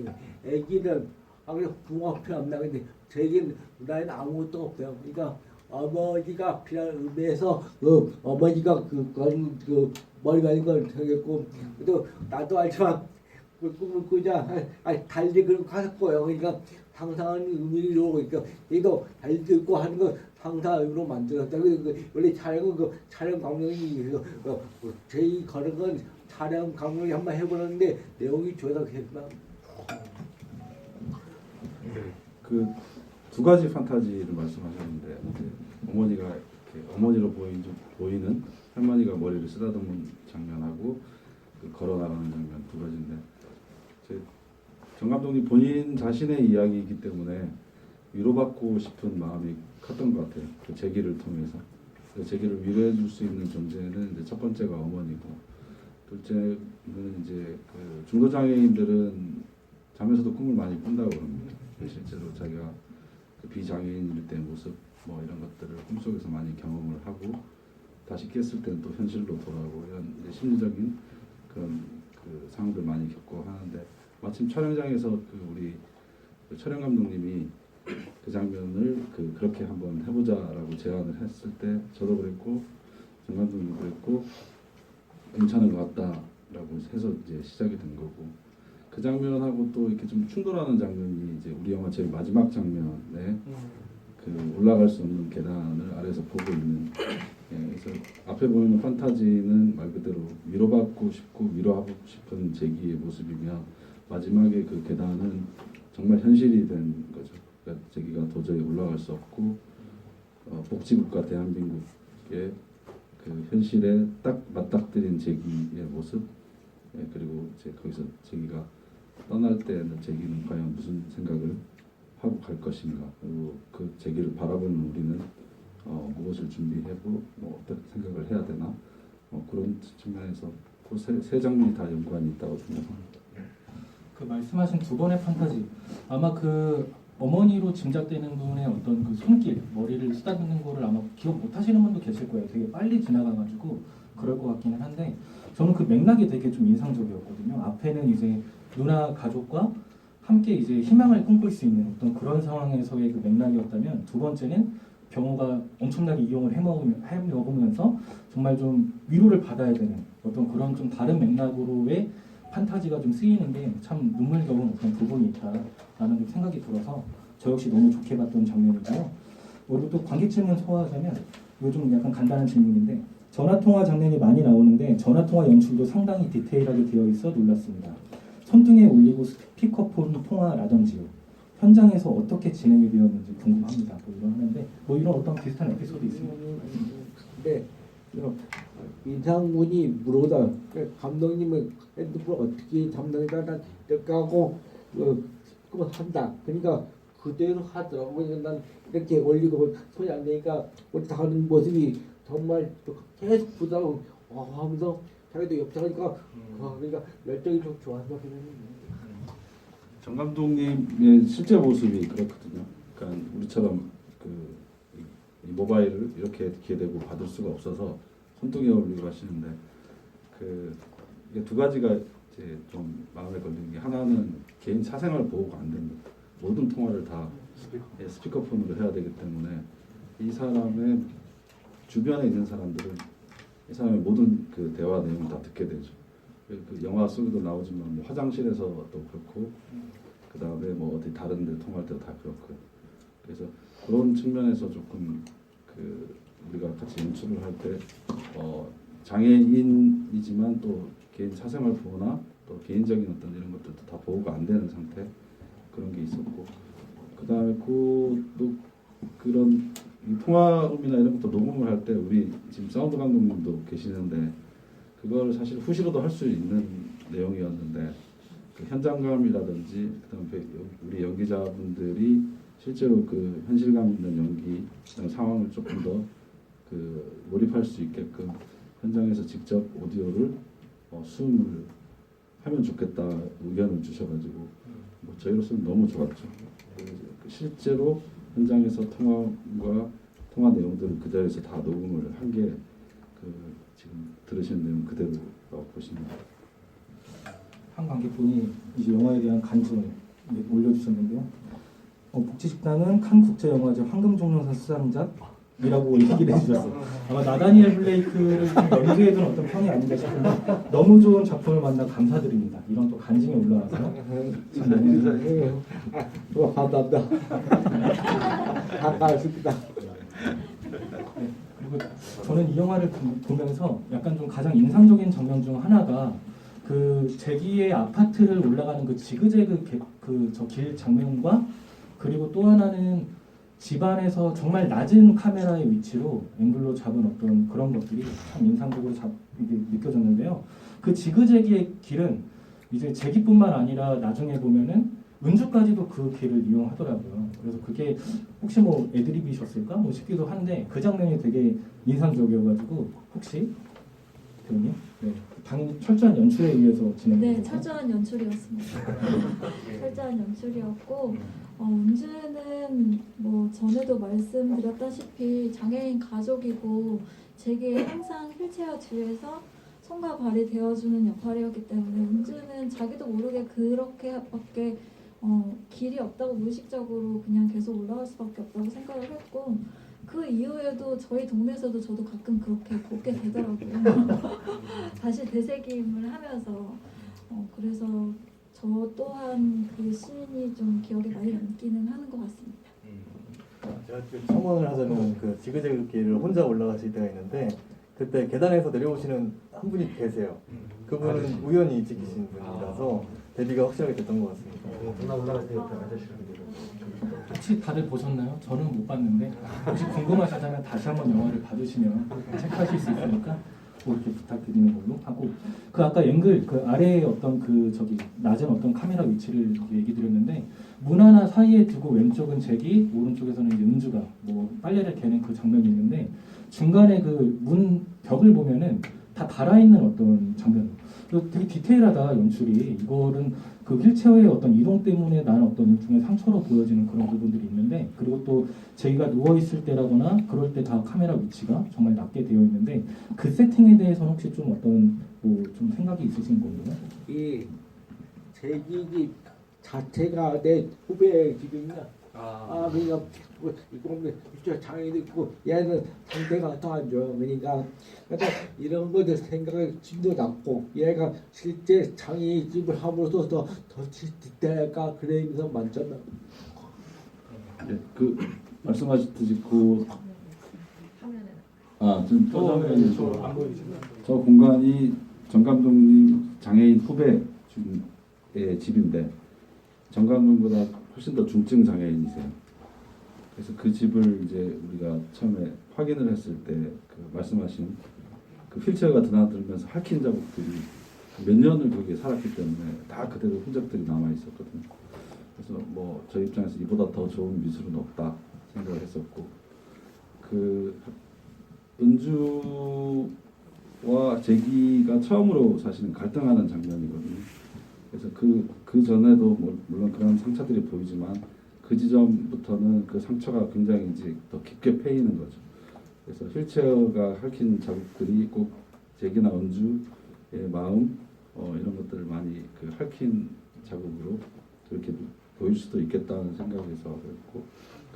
애기는 아무래도 부모가 필요 없나. 근데 제이는 나에는 아무것도 없어요. 그러니까 어머니가 필요한 의미에서 어머니가 그 머리 가진 걸 되겠고, 또 나도 알지만 그 꿈을 꾸자 달리 그런 가졌고요. 그러니까 상상하는 의미로, 그러니까 얘도 달리도 있고 하는 건 상상으로 만들었다. 원래 촬영은 촬영 감독이 제이 거는 건 촬영 감독이 한번 해보는데 내용이 조작했나. 그 두 가지 판타지를 말씀하셨는데, 어머니가 이렇게 어머니로 보이는 할머니가 머리를 쓰다듬는 장면하고 그 걸어 나가는 장면 두 가지인데, 정 감독님 본인 자신의 이야기이기 때문에 위로받고 싶은 마음이 컸던 것 같아요. 그 제기를 통해서. 그 제기를 위로해 줄 수 있는 존재는 이제 첫 번째가 어머니고, 둘째는 이제 그 중도 장애인들은 잠에서도 꿈을 많이 꾼다고 그럽니다. 실제로 자기가 그 비장애인일 때 모습 뭐 이런 것들을 꿈속에서 많이 경험을 하고 다시 깼을 때는 또 현실로 돌아오고, 이런 이제 심리적인 그런 그 상황들 많이 겪고 하는데, 마침 촬영장에서 우리 촬영 감독님이 그 장면을 그렇게 한번 해보자라고 제안을 했을 때 저도 그랬고 정 감독님도 그랬고 괜찮은 것 같다라고 해서 이제 시작이 된 거고, 그 장면하고 또 이렇게 좀 충돌하는 장면이 이제 우리 영화 제일 마지막 장면에 그 올라갈 수 없는 계단을 아래에서 보고 있는, 그래서 앞에 보이는 판타지는 말 그대로 위로받고 싶고 위로하고 싶은 제기의 모습이며, 마지막에 그 계단은 정말 현실이 된 거죠. 그러니까 제기가 도저히 올라갈 수 없고 복지국가 대한민국의 그 현실에 딱 맞닥뜨린 제기의 모습, 그리고 이제 거기서 제기가 떠날 때는 제기는 과연 무슨 생각을 하고 갈 것인가, 그리고 그 제기를 바라보는 우리는 무엇을 준비하고 뭐 어떻게 생각을 해야 되나, 그런 측면에서 그 세 장면이 다 연관이 있다고 생각합니다. 그 말씀하신 두 번의 판타지, 아마 그 어머니로 짐작되는 분의 어떤 그 손길, 머리를 쓰다듬는 거를 아마 기억 못 하시는 분도 계실 거예요. 되게 빨리 지나가가지고 그럴 것 같기는 한데, 저는 그 맥락이 되게 좀 인상적이었거든요. 앞에는 이제 누나 가족과 함께 이제 희망을 꿈꿀 수 있는 어떤 그런 상황에서의 그 맥락이었다면, 두 번째는 병호가 엄청나게 이용을 해먹으면서 정말 좀 위로를 받아야 되는 어떤 그런 좀 다른 맥락으로의 판타지가 좀 쓰이는 게 참 눈물겨운 어떤 부분이 있다라는 생각이 들어서 저 역시 너무 좋게 봤던 장면이고요. 그리고 또 관객 질문 소화하자면, 이거 좀 약간 간단한 질문인데, 전화통화 장면이 많이 나오는데 전화통화 연출도 상당히 디테일하게 되어 있어 놀랐습니다. 손등에 올리고 스피커폰 통화라든지요. 현장에서 어떻게 진행이 되었는지 궁금합니다. 뭐 이런 하는데 뭐 이런 어떤 비슷한 에피소드 있습니까? 네. 인상군이 물어다 감독님은 핸드폰 어떻게 담당자다 이렇게 하고 그거 한다. 그러니까 그대로 하더라고요. 난 이렇게 올리고 소리 안 내니까 우리 다 하는 모습이 정말 계속 보다가 하면서 자기도 옆자니까 그러니까 열정이 좀 좋아서 정 감독님의 실제 모습이 그렇거든요. 그러니까 우리처럼 이 모바일을 이렇게 기대고 받을 수가 없어서 손등에 올리고 하시는데 이게 두 가지가 이제 좀 마음에 걸리는 게 하나는 개인 사생활 보호가 안 됩니다. 모든 통화를 다 스피커폰으로 해야 되기 때문에 이 사람의 주변에 있는 사람들은 이 사람의 모든 그 대화 내용을 다 듣게 되죠. 그 영화 속에도 나오지만 뭐 화장실에서도 그렇고 그 다음에 뭐 어디 다른 데 통화할 때도 다 그렇고요. 그래서 그런 측면에서 조금 우리가 같이 연출을 할 때 장애인이지만 또 개인 사생활 보호나 또 개인적인 어떤 이런 것들도 다 보호가 안 되는 상태 그런 게 있었고 그 다음에 또 그런 이 통화음이나 이런 것도 녹음을 할 때 우리 지금 사운드 감독님도 계시는데 그걸 사실 후시로도 할 수 있는 내용이었는데 그 현장감이라든지 그다음에 우리 연기자분들이 실제로 그 현실감 있는 연기 상황을 조금 더 몰입할 수 있게끔 현장에서 직접 오디오를 수음을 하면 좋겠다 의견을 주셔가지고 뭐 저희로서는 너무 좋았죠. 실제로 현장에서 통화 내용들을 그 자리에서 다 녹음을 한 게 지금 들으시는 내용 그대로라고 보시면 됩니다. 한 관객분이 이제 영화에 대한 간증을 올려주셨는데요. 복지식당은 칸 국제영화제 황금종려상 수상작이라고 얘기를 해주셨어요. 아마 나다니엘 블레이크를 연기해둔 어떤 평이 아닌가 싶은데 너무 좋은 작품을 만나 감사드립니다. 이런 또 간증이 올라와서 감사합니다. 반갑습니다. 그리고 저는 이 영화를 보면서 약간 좀 가장 인상적인 장면 중 하나가 그 제기의 아파트를 올라가는 그 지그재그 저 길 장면과 그리고 또 하나는 집안에서 정말 낮은 카메라의 위치로 앵글로 잡은 어떤 그런 것들이 참 인상적으로 이게 느껴졌는데요. 그 지그재기의 길은 이제 제기뿐만 아니라 나중에 보면은 은주까지도 그 길을 이용하더라고요. 그래서 그게 혹시 뭐 애드립이셨을까 뭐 싶기도 한데 그 장면이 되게 인상적이어가지고 혹시 배우님? 네. 당연히 철저한 연출에 의해서 진행된 네, 철저한 연출이었습니다. 철저한 연출이었고 은주는 뭐 전에도 말씀드렸다시피 장애인 가족이고 제게 항상 휠체어 뒤에서 손과 발이 되어주는 역할이었기 때문에 은주는 자기도 모르게 그렇게밖에 길이 없다고 무의식적으로 그냥 계속 올라갈 수밖에 없다고 생각을 했고 그 이후에도 저희 동네에서도 저도 가끔 그렇게 걷게 되더라고요. 다시 되새김을 하면서 그래서 저 또한 그 시인이 좀 기억에 많이 남기는 하는 것 같습니다. 제가 지금 첨언을 하자면 그 지그재그 길을 혼자 올라가실 때가 있는데 그때 계단에서 내려오시는 한 분이 계세요. 그분은 우연히 찍히신 분이라서 데뷔가 확실하게 됐던 것 같습니다. 올라갈 때 옆에 아저씨랑 혹시 다들 보셨나요? 저는 못 봤는데 혹시 궁금하시다면 다시 한번 영화를 봐주시면 체크하실 수 있으니까 그렇게 부탁드리는 걸로 하고 그 아까 앵글 그 아래에 어떤 낮은 어떤 카메라 위치를 얘기 드렸는데 문 하나 사이에 두고 왼쪽은 제기 오른쪽에서는 이제 은주가 뭐 빨래를 개는 그 장면이 있는데 중간에 그 문 벽을 보면은 다 달아있는 어떤 장면 되게 디테일하다 연출이 이거는 그 휠체어의 어떤 이동 때문에 나는 어떤 일종의 상처로 보여지는 그런 부분들이 있는데 그리고 또 제가 누워있을 때라거나 그럴 때 다 카메라 위치가 정말 낮게 되어 있는데 그 세팅에 대해서는 혹시 좀 어떤 뭐 좀 생각이 있으신 건가요? 이 제기집 자체가 내 후배 집이냐? 그러니까 이거는 진짜 장애도 있고 얘는 상태가 더 안 좋아. 그러니까 이런 것들 생각을 진도 낮고 얘가 실제 장애 집을 함으로써 더 디테일할까 그러면서 만점을. 네, 그 말씀하셨듯이 지금 저 공간이 정 감독님 장애인 후배 의 집인데 정 감독보다 훨씬 더 중증 장애인이세요. 그래서 그 집을 이제 우리가 처음에 확인을 했을 때 그 말씀하신 그 휠체어가 드나들면서 핥힌 자국들이 몇 년을 거기에 살았기 때문에 다 그대로 흔적들이 남아 있었거든요. 그래서 뭐 저희 입장에서 이보다 더 좋은 미술은 없다 생각을 했었고, 그 은주와 재기가 처음으로 사실은 갈등하는 장면이거든요. 그래서 그 전에도 물론 그런 상처들이 보이지만 그 지점부터는 그 상처가 굉장히 이제 더 깊게 패이는 거죠. 그래서 휠체어가 핥힌 자국들이 꼭 재기나 은주의 마음 이런 것들을 많이 그 핥힌 자국으로 그렇게 보일 수도 있겠다는 생각에서 그랬고,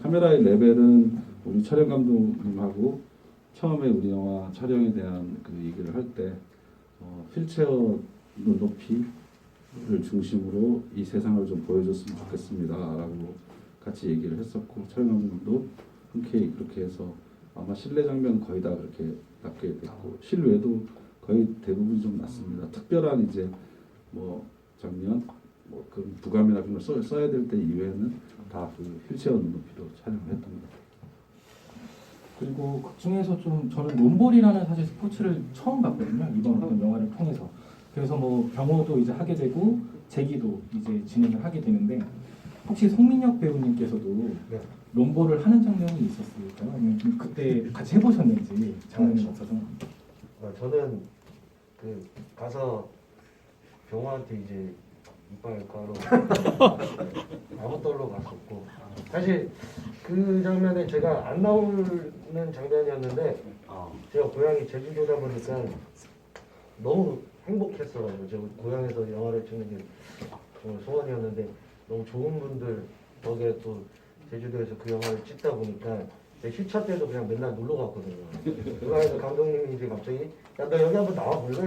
카메라의 레벨은 우리 촬영 감독님하고 처음에 우리 영화 촬영에 대한 그 얘기를 할 때 휠체어 눈높이를 중심으로 이 세상을 좀 보여줬으면 좋겠습니다라고 같이 얘기를 했었고, 촬영 감독님도 흔쾌히 그렇게 해서 아마 실내 장면 거의 다 그렇게 낫게 됐고, 실외도 거의 대부분 좀 낫습니다. 특별한 이제 뭐 장면, 뭐 그 부감이나 그런 걸 써야 될 때 이외에는 다 그 휠체어 눈높이로 촬영을 했던 것 같아요. 그리고 그 중에서 좀 저는 롬볼이라는 사실 스포츠를 처음 봤거든요. 이번 어떤 영화를 통해서. 그래서 뭐 병호도 이제 하게 되고 재기도 이제 진행을 하게 되는데, 혹시 송민혁 배우님께서도 네. 롬볼을 하는 장면이 있었을까요? 아니면 좀 그때 같이 해보셨는지 장면이 없어서. 저는 그 가서 병호한테 이제 이빨 가로 아무떨로 갔었고, 사실 그 장면에 제가 안 나오는 장면이었는데 제가 고향이 제주도다 보니까 너무 행복했어요. 제가 고향에서 영화를 찍는 게 정말 소원이었는데, 너무 좋은 분들 덕에 또 제주도에서 그 영화를 찍다 보니까 제 휴차 때도 그냥 맨날 놀러 갔거든요. 그래서 감독님이 이제 갑자기 야, 너 여기 한번 나와 볼래?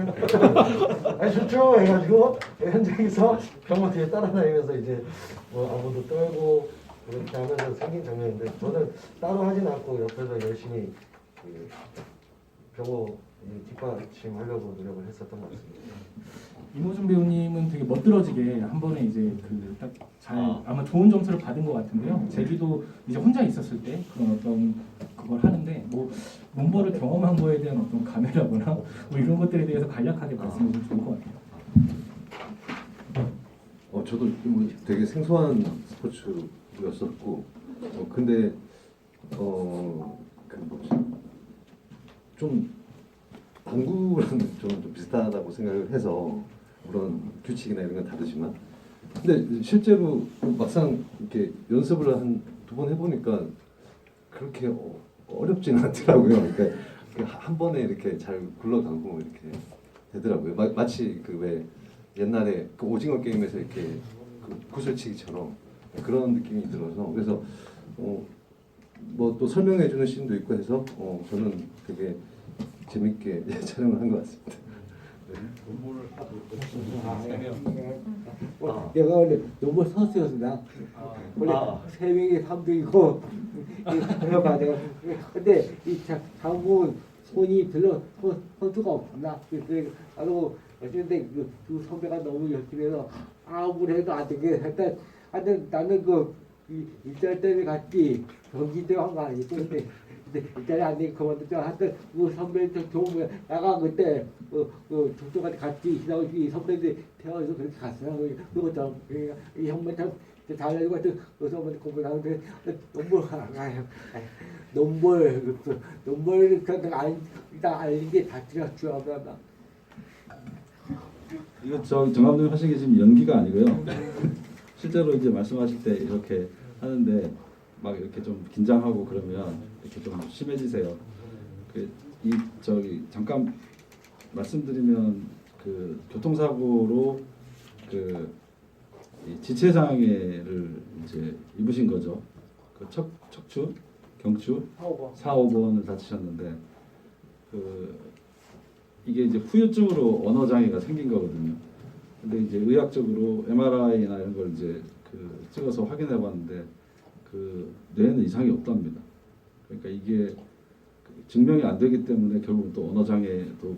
아니 좋죠 해가지고 현장에서 병원 뒤에 따라다니면서 이제 뭐 아무도 떨고 그렇게 하면서 생긴 장면인데, 저는 따로 하진 않고 옆에서 열심히 그 병호 뒷받침하려고 노력을 했었던 것 같습니다. 이모준 배우님은 되게 멋들어지게 한 번에 이제 그 딱 잘 아마 좋은 점수를 받은 것 같은데요. 재기도 이제 혼자 있었을 때 그런 어떤 그걸 하는데, 뭐 롬볼을 경험한 거에 대한 어떤 감회라거나 뭐 이런 것들에 대해서 간략하게 말씀해 주면 좋을 것 같아요. 저도 뭐 되게 생소한 스포츠였었고, 근데 그 뭐지, 좀 당구랑 좀 비슷하다고 생각을 해서, 물론 규칙이나 이런 건 다르지만, 근데 실제로 막상 이렇게 연습을 한 2번 해보니까 그렇게 어렵지는 않더라고요. 그러니까 한 번에 이렇게 잘 굴러가고 이렇게 되더라고요. 마치 그 왜 옛날에 그 오징어 게임에서 이렇게 그 구슬치기처럼 그런 느낌이 들어서, 그래서 뭐 또 설명해 주는 씬도 있고 해서 저는 되게 재밌게 촬영을 한 것 같습니다. 내가 원래 너무 선수였나? 원래 3명이 3등이고 그래봐 내가. 근데 이 장군 손이 별로 선수가 없나? 그래서 나도 어쨌든 그 선배가 너무 열심히 해서 아무리 해도 안 되게 하여튼 나는 그 일자리 때문에 갔지 경기 때문에 한 거 아니고, 근데 일자리 안 되게 그만뒀죠. 하여튼 그 선배들 좋은 거야. 내가 그때 저쪽까지 같이 지나고 이 선배들 태워서 그렇게 갔어요. 그리고 이 형님처럼 잘 알고 하여튼 그 선배들 공부하는데 논볼 일단 알는 게 다 중요하다. 이거 정 감독님 하신 게 지금 연기가 아니고요. 실제로 이제 말씀하실 때 이렇게 하는데 막 이렇게 좀 긴장하고 그러면 이렇게 좀 심해지세요. 잠깐 말씀드리면 그 교통사고로 이 지체 장애를 이제 입으신 거죠. 그 척추, 경추 4~5번을 다치셨는데, 이게 이제 후유증으로 언어 장애가 생긴 거거든요. 근데 이제 의학적으로 MRI나 이런 걸 이제 찍어서 확인해 봤는데 뇌에는 이상이 없답니다. 그러니까 이게 증명이 안 되기 때문에 결국은 또 언어 장애도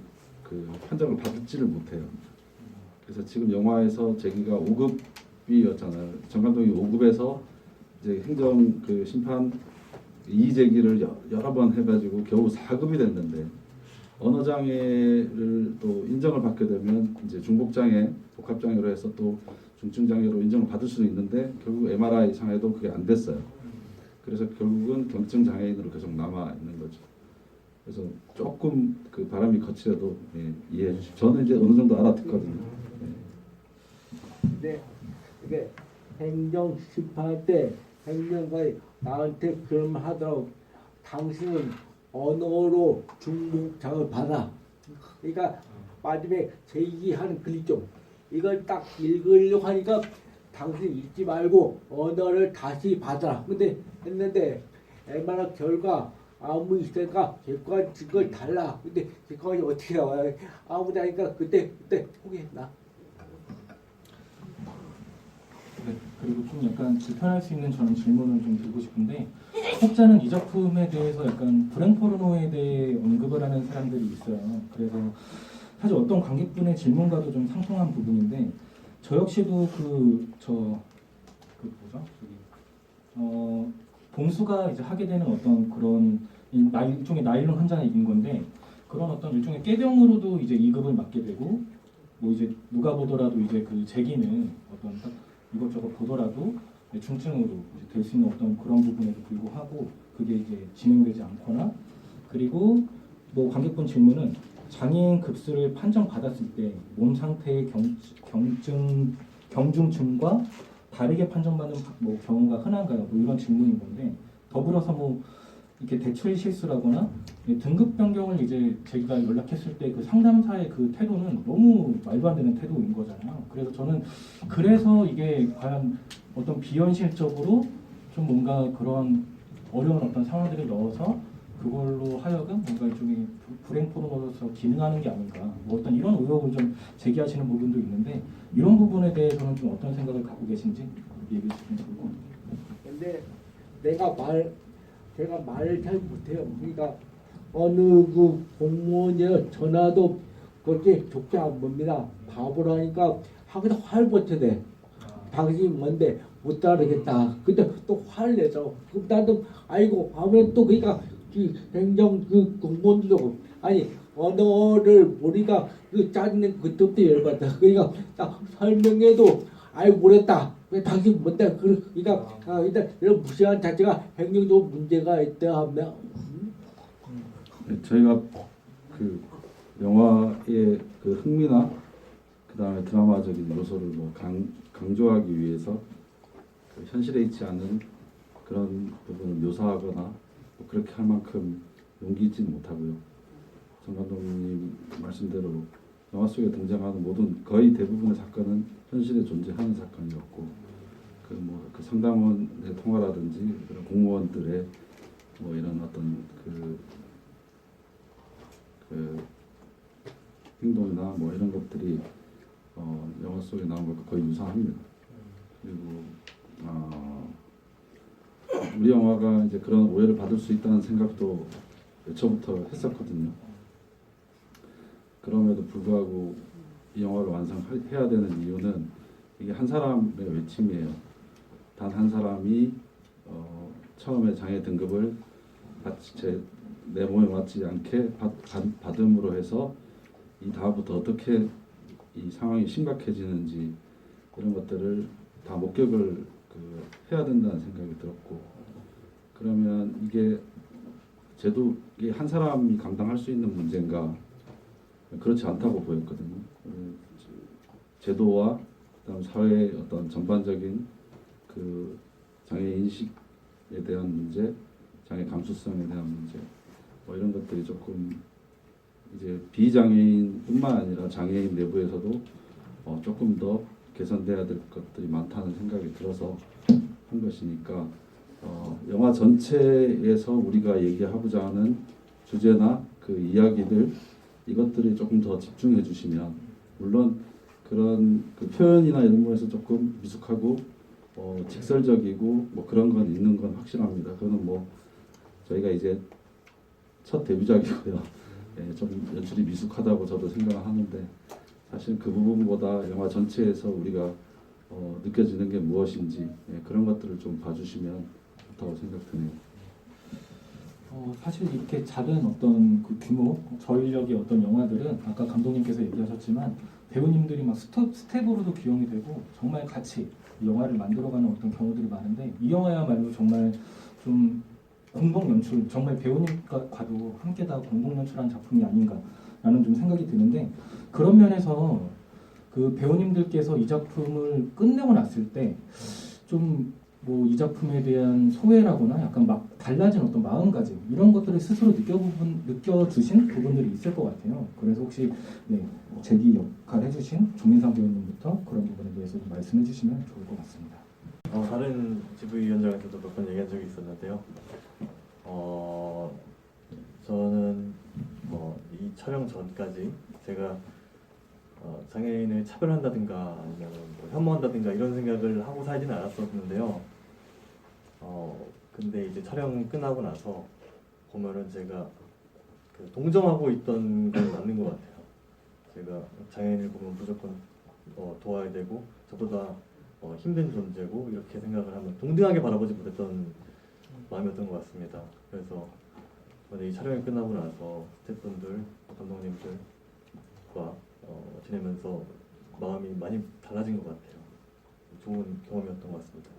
판정을 받지를 못해요. 그래서 지금 영화에서 재기가 5급이었잖아요. 정 감독이 5급에서 이제 행정 그 심판 이의 제기를 여러 번 해가지고 겨우 4급이 됐는데 언어 장애를 또 인정을 받게 되면 이제 중복 장애, 복합 장애로 해서 또 중증 장애로 인정을 받을 수는 있는데 결국 MRI 장애도 그게 안 됐어요. 그래서 결국은 경증 장애인으로 계속 남아 있는 거죠. 그래서 조금 그 바람이 거칠어도 이해해 주십시오. 저는 이제 어느 정도 알아듣거든요. 근데 이게 행정 심판할 때 행정관이 나한테 그런 말 하더라고. 당신은 언어로 중복장을 받아. 그러니까 마지막에 제기하는 글좀 이걸 딱 읽으려고 하니까 당신 읽지 말고 언어를 다시 받아라. 근데 했는데 MRI 결과 아무 있으니까 결과 증거를 달라. 근데 결과가 어떻게 나와요? 아무도 하니까 그때 포기했나? 네, 그리고 좀 약간 불편할 수 있는 저는 질문을 좀 드리고 싶은데 혹자는 이 작품에 대해서 약간 불행 포르노에 대해 언급을 하는 사람들이 있어요. 그래서 사실 어떤 관객분의 질문과도 좀 상통한 부분인데 저 역시도 봉수가 이제 하게 되는 어떤 그런 일종의 나일론 환자인 건데 그런 어떤 일종의 깨병으로도 이제 2급을 맞게 되고 뭐 이제 누가 보더라도 이제 그 재기는 어떤 이것저것 보더라도 중증으로 될 수 있는 어떤 그런 부분에도 불구하고 그게 이제 진행되지 않거나 그리고 뭐 관객분 질문은 장애인 급수를 판정받았을 때 몸 상태의 경중증과 다르게 판정받는 뭐 경우가 흔한가요? 뭐 이런 질문인 건데 더불어서 뭐 이렇게 대처의 실수라거나 등급 변경을 이제 저희가 연락했을 때 그 상담사의 그 태도는 너무 말도 안 되는 태도인 거잖아요. 그래서 저는 그래서 이게 과연 어떤 비현실적으로 좀 뭔가 그런 어려운 어떤 상황들을 넣어서 그걸로 하여금 뭔가 일종의 불행 포르노로서 기능하는 게 아닌가 뭐 어떤 이런 의혹을 좀 제기하시는 부분도 있는데 이런 부분에 대해서는 좀 어떤 생각을 갖고 계신지 얘기해 주시면 좋을 것 같아요. 근데 제가 말을 잘 못해요. 그러니까 어느 그 공무원이 전화도 그렇게 좋게 안 봅니다. 바보라니까 하기도 화를 못해내. 당신이 뭔데 못 따르겠다. 근데 또 화를 내죠. 그럼 나도 아이고 하면 또 그러니까 그 행정 그 공무원들도 아니 언어를 모르니까 그 짜증낸 그때부터 열받아. 그러니까 딱 설명해도 아이 모르겠다. 왜 당신 뭔데 그러니까 일단 이런 무시한 자체가 행정도 문제가 있다 하면 저희가 그 영화의 그 흥미나 그 다음에 드라마적인 요소를 뭐 강조하기 위해서 그 현실에 있지 않은 그런 부분을 묘사하거나 뭐 그렇게 할 만큼 용기 있지는 못하고요. 정 감독님 말씀대로 영화 속에 등장하는 모든 거의 대부분의 사건은 현실에 존재하는 사건이었고 그 상담원의 통화라든지 그런 공무원들의 뭐 이런 어떤 그 행동이나 뭐 이런 것들이 영화 속에 나온 것과 거의 유사합니다. 그리고 우리 영화가 이제 그런 오해를 받을 수 있다는 생각도 애초부터 했었거든요. 그럼에도 불구하고 이 영화를 완성해야 되는 이유는 이게 한 사람의 외침이에요. 단 한 사람이 처음에 장애 등급을 내 몸에 맞지 않게 받음으로 해서 이 다음부터 어떻게 이 상황이 심각해지는지 이런 것들을 다 목격을 해야 된다는 생각이 들었고 그러면 이게 한 사람이 감당할 수 있는 문제인가 그렇지 않다고 보였거든요. 제도와 그다음 사회의 어떤 전반적인 그 장애 인식에 대한 문제, 장애 감수성에 대한 문제, 뭐 이런 것들이 조금 이제 비장애인뿐만 아니라 장애인 내부에서도 조금 더 개선돼야 될 것들이 많다는 생각이 들어서 한 것이니까 영화 전체에서 우리가 얘기하고자 하는 주제나 그 이야기들 이것들이 조금 더 집중해 주시면 물론 그런 그 표현이나 이런 거에서 조금 미숙하고 직설적이고 뭐 그런 건 있는 건 확실합니다. 그거는 뭐 저희가 이제 첫 데뷔작이고요. 예, 좀 연출이 미숙하다고 저도 생각을 하는데 사실 그 부분보다 영화 전체에서 우리가 느껴지는 게 무엇인지 그런 것들을 좀 봐주시면 좋다고 생각드네요. 사실 이렇게 작은 어떤 그 규모, 저인력의 어떤 영화들은 아까 감독님께서 얘기하셨지만 배우님들이 막 스텝으로도 기용이 되고 정말 같이 영화를 만들어가는 어떤 경우들이 많은데 이 영화야말로 정말 좀 공동 연출, 정말 배우님과도 함께 다 공동 연출한 작품이 아닌가라는 좀 생각이 드는데 그런 면에서 그 배우님들께서 이 작품을 끝내고 났을 때 좀 뭐 이 작품에 대한 소회라거나 약간 막 달라진 어떤 마음가짐 이런 것들을 스스로 느껴주신 부분들이 있을 것 같아요. 그래서 혹시 제기 역할 해주신 조민상 배우님부터 그런 부분에 대해서 좀 말씀해 주시면 좋을 것 같습니다. 다른 GV위원장한테도 몇 번 얘기한 적이 있었는데요. 저는 이 촬영 전까지 제가 장애인을 차별한다든가 아니면 뭐 혐오한다든가 이런 생각을 하고 살지는 않았었는데요. 근데 이제 촬영 끝나고 나서 보면은 제가 그 동정하고 있던 건 맞는 것 같아요. 제가 장애인을 보면 무조건 도와야 되고 저보다 힘든 존재고 이렇게 생각을 하면 동등하게 바라보지 못했던 마음이었던 것 같습니다. 그래서 이 촬영이 끝나고 나서 스태프분들, 감독님들과 지내면서 마음이 많이 달라진 것 같아요. 좋은 경험이었던 것 같습니다.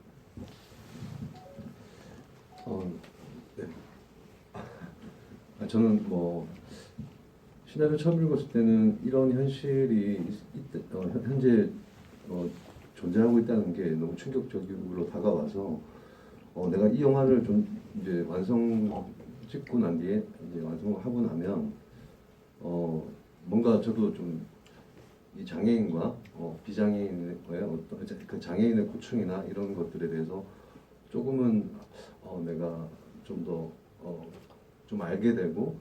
네. 저는 뭐 시나리오 처음 읽었을 때는 이런 현실이 현재 존재하고 있다는 게 너무 충격적으로 다가와서 내가 이 영화를 좀 이제 찍고 난 뒤에 이제 완성하고 나면 뭔가 저도 좀 이 장애인과 비장애인의 어떤 그 장애인의 고충이나 이런 것들에 대해서 조금은 내가 좀 더 좀 알게 되고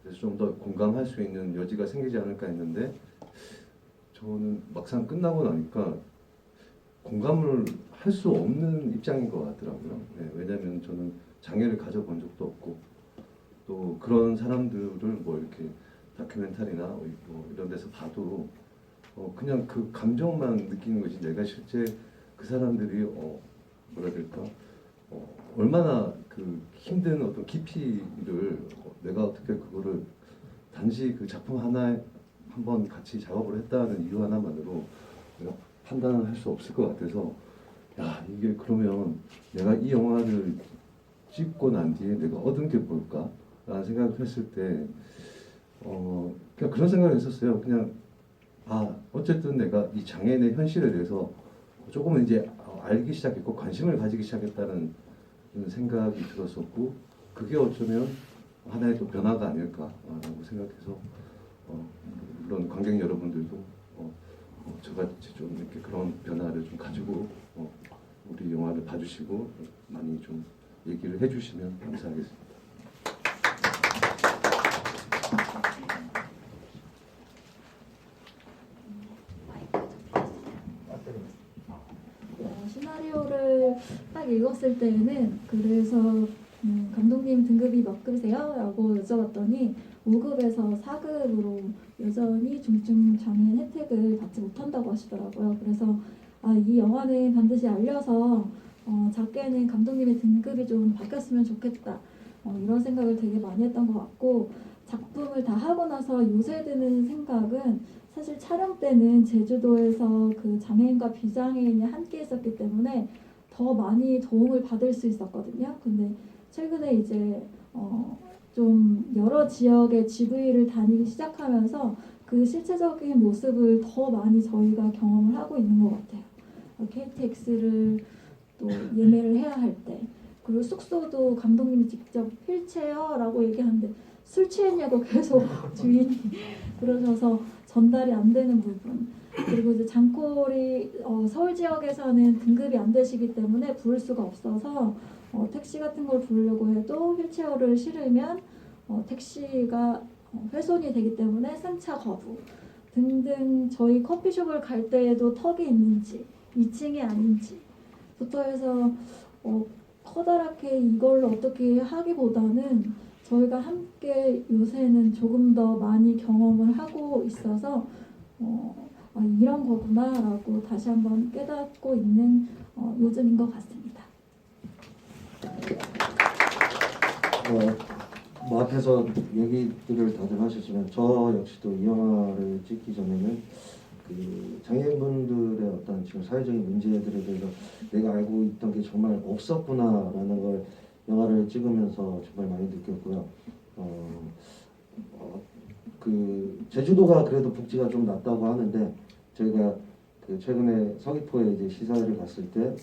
그래서 좀 더 공감할 수 있는 여지가 생기지 않을까 했는데 저는 막상 끝나고 나니까 공감을 할 수 없는 입장인 것 같더라고요. 네, 왜냐하면 저는 장애를 가져본 적도 없고 또 그런 사람들을 뭐 이렇게 다큐멘터리나 뭐 이런 데서 봐도 그냥 그 감정만 느끼는 것이 내가 실제 그 사람들이 뭐라 될까 얼마나 그 힘든 어떤 깊이를 내가 어떻게 그거를 단지 그 작품 하나에 한번 같이 작업을 했다는 이유 하나만으로 내가 판단을 할 수 없을 것 같아서 야 이게 그러면 내가 이 영화를 찍고 난 뒤에 내가 얻은 게 뭘까? 라는 생각을 했을 때 그냥 그런 생각을 했었어요. 그냥 어쨌든 내가 이 장애인의 현실에 대해서 조금은 이제 알기 시작했고 관심을 가지기 시작했다는 생각이 들었었고 그게 어쩌면 하나의 또 변화가 아닐까라고 생각해서 물론 관객 여러분들도 저같이 좀 이렇게 그런 변화를 좀 가지고 우리 영화를 봐주시고 많이 좀 얘기를 해주시면 감사하겠습니다. 시나리오를 딱 읽었을 때는 그래서 감독님 등급이 몇 급이세요? 라고 여쭤봤더니 5급에서 4급으로 여전히 중증 장애인 혜택을 받지 못한다고 하시더라고요. 그래서 이 영화는 반드시 알려서 작게는 감독님의 등급이 좀 바뀌었으면 좋겠다. 이런 생각을 되게 많이 했던 것 같고 작품을 다 하고 나서 요새 드는 생각은 사실 촬영 때는 제주도에서 그 장애인과 비장애인이 함께 있었기 때문에 더 많이 도움을 받을 수 있었거든요. 근데 최근에 이제 좀 여러 지역의 GV를 다니기 시작하면서 그 실체적인 모습을 더 많이 저희가 경험을 하고 있는 것 같아요. KTX를 또 예매를 해야 할 때, 그리고 숙소도 감독님이 직접 휠체어라고 얘기하는데 술 취했냐고 계속 주인이 그러셔서 전달이 안 되는 부분, 그리고 이제 장콜이 서울 지역에서는 등급이 안 되시기 때문에 부를 수가 없어서 택시 같은 걸 부르려고 해도 휠체어를 실으면 택시가 훼손이 되기 때문에 승차 거부 등등, 저희 커피숍을 갈 때에도 턱이 있는지 2층이 아닌지부터 해서 커다랗게 이걸 어떻게 하기보다는 저희가 함께 요새는 조금 더 많이 경험을 하고 있어서 이런 거구나라고 다시 한번 깨닫고 있는 요즘인 것 같습니다. 뭐 앞에서 얘기들을 다들 하셨지만 저 역시도 이 영화를 찍기 전에는 그 장애인분들의 어떤 지금 사회적인 문제들에 대해서 내가 알고 있던 게 정말 없었구나라는 걸 영화를 찍으면서 정말 많이 느꼈고요. 그 제주도가 그래도 복지가 좀 낫다고 하는데 저희가 그 최근에 서귀포에 이제 시사회를 갔을 때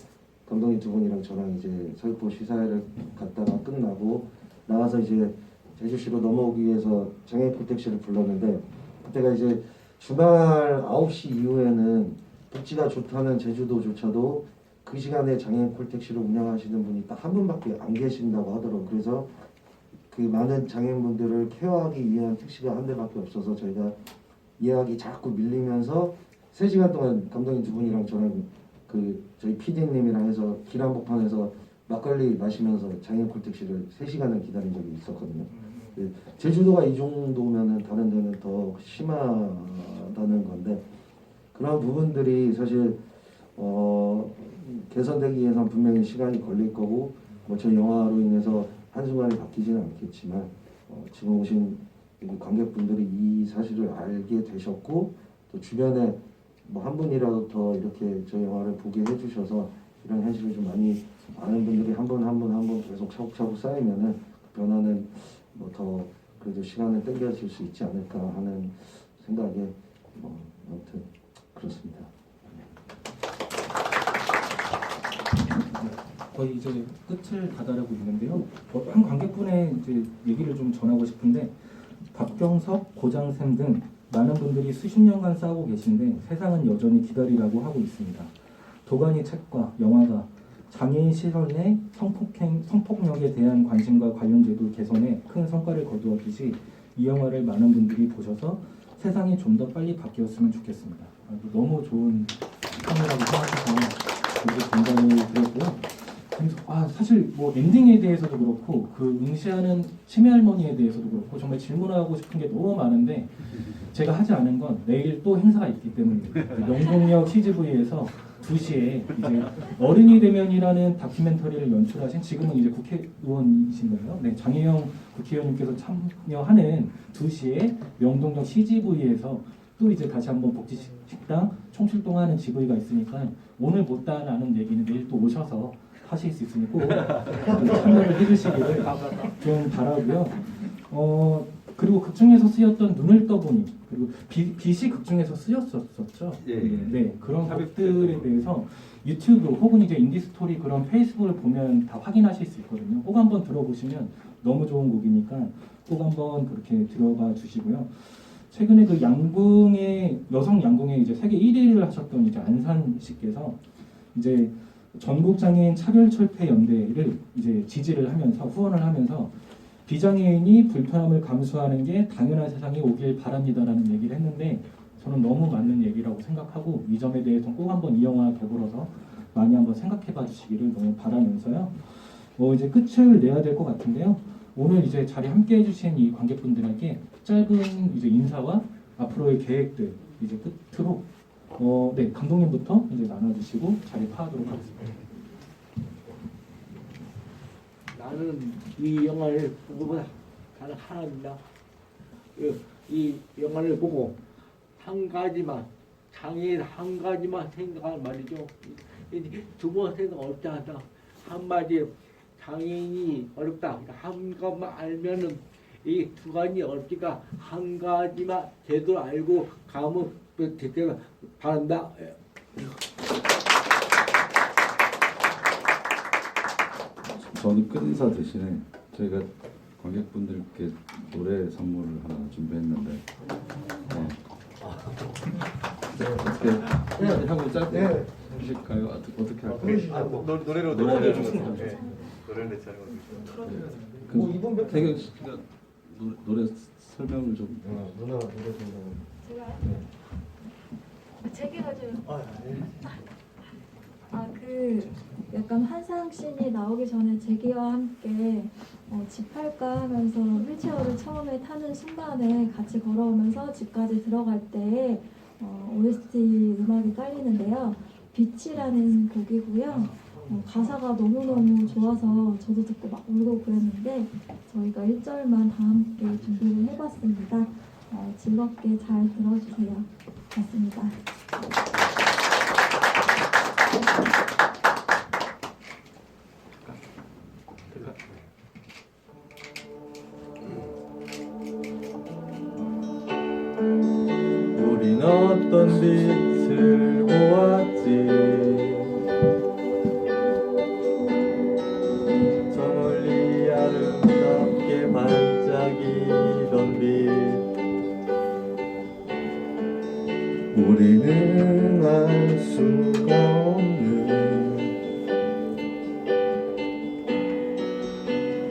감독님 두 분이랑 저랑 이제 서귀포 시사회를 갔다가 끝나고 나와서 이제 제주시로 넘어오기 위해서 장애인 콜택시를 불렀는데 그때가 이제 주말 9시 이후에는 복지가 좋다는 제주도조차도 그 시간에 장애인 콜택시를 운영하시는 분이 딱 한 분밖에 안 계신다고 하더라고요. 그래서 그 많은 장애인분들을 케어하기 위한 택시가 한 대밖에 없어서 저희가 예약이 자꾸 밀리면서 3시간 동안 감독님 두 분이랑 저랑 그 저희 PD님이랑 해서 길 한복판에서 막걸리 마시면서 장애인 콜택시를 3시간을 기다린 적이 있었거든요. 제주도가 이 정도면은 다른 데는 더 심하다는 건데 그런 부분들이 사실 개선되기 위해서는 분명히 시간이 걸릴 거고 뭐 저 영화로 인해서 한순간에 바뀌지는 않겠지만 지금 오신 관객분들이 이 사실을 알게 되셨고 또 주변에 뭐 한 분이라도 더 이렇게 저 영화를 보게 해주셔서 이런 현실을 좀 많이 아는 분들이 한 분 한 분 계속 차곡차곡 쌓이면은 그 변화는 뭐 더 그래도 시간을 땡겨질 수 있지 않을까 하는 생각에 뭐 아무튼 그렇습니다. 거의 이제 끝을 다다르고 있는데요. 한 관객분의 이제 얘기를 좀 전하고 싶은데 박경석, 고장샘 등 많은 분들이 수십 년간 싸우고 계신데 세상은 여전히 기다리라고 하고 있습니다. 도가니 책과 영화가 장애인 시설 내 성폭력에 대한 관심과 관련 제도 개선에 큰 성과를 거두었듯이 이 영화를 많은 분들이 보셔서 세상이 좀 더 빨리 바뀌었으면 좋겠습니다. 너무 좋은 평이라고 생각해서 되게 공감을 드렸고요. 그래서 사실 뭐 엔딩에 대해서도 그렇고 그 응시하는 치매 할머니에 대해서도 그렇고 정말 질문하고 싶은 게 너무 많은데 제가 하지 않은 건 내일 또 행사가 있기 때문입니다. 영동역 CGV에서 2시에 이제 어른이 되면이라는 다큐멘터리를 연출하신 지금은 이제 국회의원이신 거예요. 네, 장혜영 국회의원님께서 참여하는 2시에 명동역 CGV에서 또 이제 다시 한번 복지식당 총출동하는 지구가 있으니까 오늘 못다라는 얘기는 내일 또 오셔서 하실 수 있으니 꼭 참여를 해주시기를 좀 바라고요. 그리고 극중에서 쓰였던 눈을 떠보니 그리고 빛이 극중에서 쓰였었죠. 네, 그런 것들에 대해서 유튜브 혹은 이제 인디스토리 그런 페이스북을 보면 다 확인하실 수 있거든요. 꼭 한번 들어보시면 너무 좋은 곡이니까 꼭 한번 그렇게 들어봐 주시고요. 최근에 그 양궁의 여성 양궁의 이제 세계 1위를 하셨던 이제 안산 씨께서 이제 전국장애인 차별철폐연대를 이제 지지를 하면서 후원을 하면서 비장애인이 불편함을 감수하는 게 당연한 세상이 오길 바랍니다라는 얘기를 했는데 저는 너무 맞는 얘기라고 생각하고 이 점에 대해서 꼭 한번 이 영화 더불어서 많이 한번 생각해봐 주시기를 너무 바라면서요. 이제 끝을 내야 될 것 같은데요. 오늘 이제 자리 함께 해주신 이 관객분들에게 짧은 이제 인사와 앞으로의 계획들 이제 끝으로 네, 감독님부터 이제 나눠주시고 자리 파하도록 하겠습니다. 나는 이 영화를 보고 다른 하나입니다. 이 영화를 보고 한 가지만 장애인 한 가지만 생각할 말이죠. 두 번 생각 어렵지 않다. 한마디 장애인이 어렵다. 한 가지만 알면은 이 두 가지 어렵니까 한 가지만 제대로 알고 가면 되기를 바란다. 저는 끝인사 대신에 저희가 관객분들께 노래 선물을 하나 준비했는데 어떻게 한마디 하고 짧게 해주실까요? 어떻게 할까요? 노래로 노래를 대체하는 좋습니다. 거죠. 네. 노래를 대체하는 거죠. 태경 씨가 노래 설명을 좀 누나 노래 좀 제가요? 제기가 좀 약간 한상 씬이 나오기 전에 제기와 함께 집 할까 하면서 휠체어를 처음에 타는 순간에 같이 걸어오면서 집까지 들어갈 때 OST 음악이 깔리는데요. 빛이라는 곡이고요. 가사가 너무너무 좋아서 저도 듣고 막 울고 그랬는데 저희가 1절만 다 함께 준비를 해봤습니다. 즐겁게 잘 들어주세요. 고맙습니다. 우린 어떤 빛을 보았지 저 멀리 아름답게 반짝이던 빛 우리는 알 수가 없는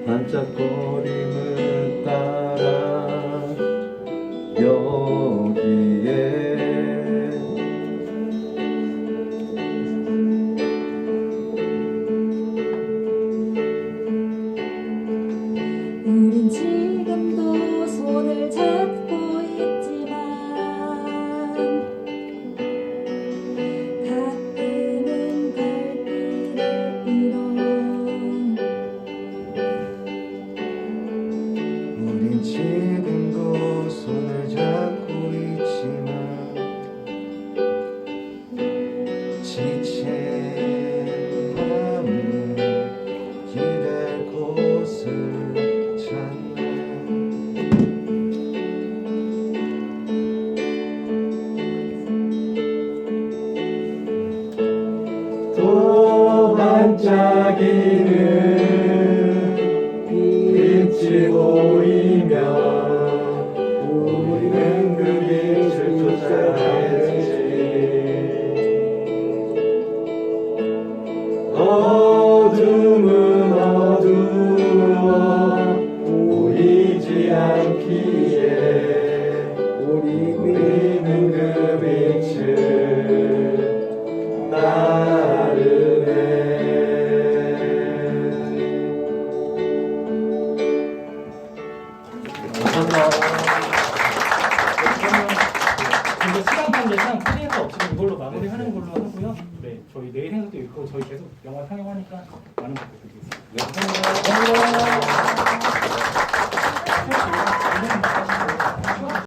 반짝거림을 따라 여기에 우린 지금도 손을 잡고 있지만 가끔은 갈 길을 잃어 우린 지금도 손을 잡고 있지만 지친 마음은 기댈 곳을 찾네. 또 반짝이는 빛이 보이면 우리는 그 빛을 쫓아야지 어둠은 어두워 보이지 않기에 우리는 그 빛을 따르네 이제 시간 관계상 큰 행사 없이 이걸로 마무리하는 걸로 하고요. 네, 저희 내일 행사도 있고 저희 계속 영화 상영하니까 많은 부탁드리겠습니다. 감사합니다.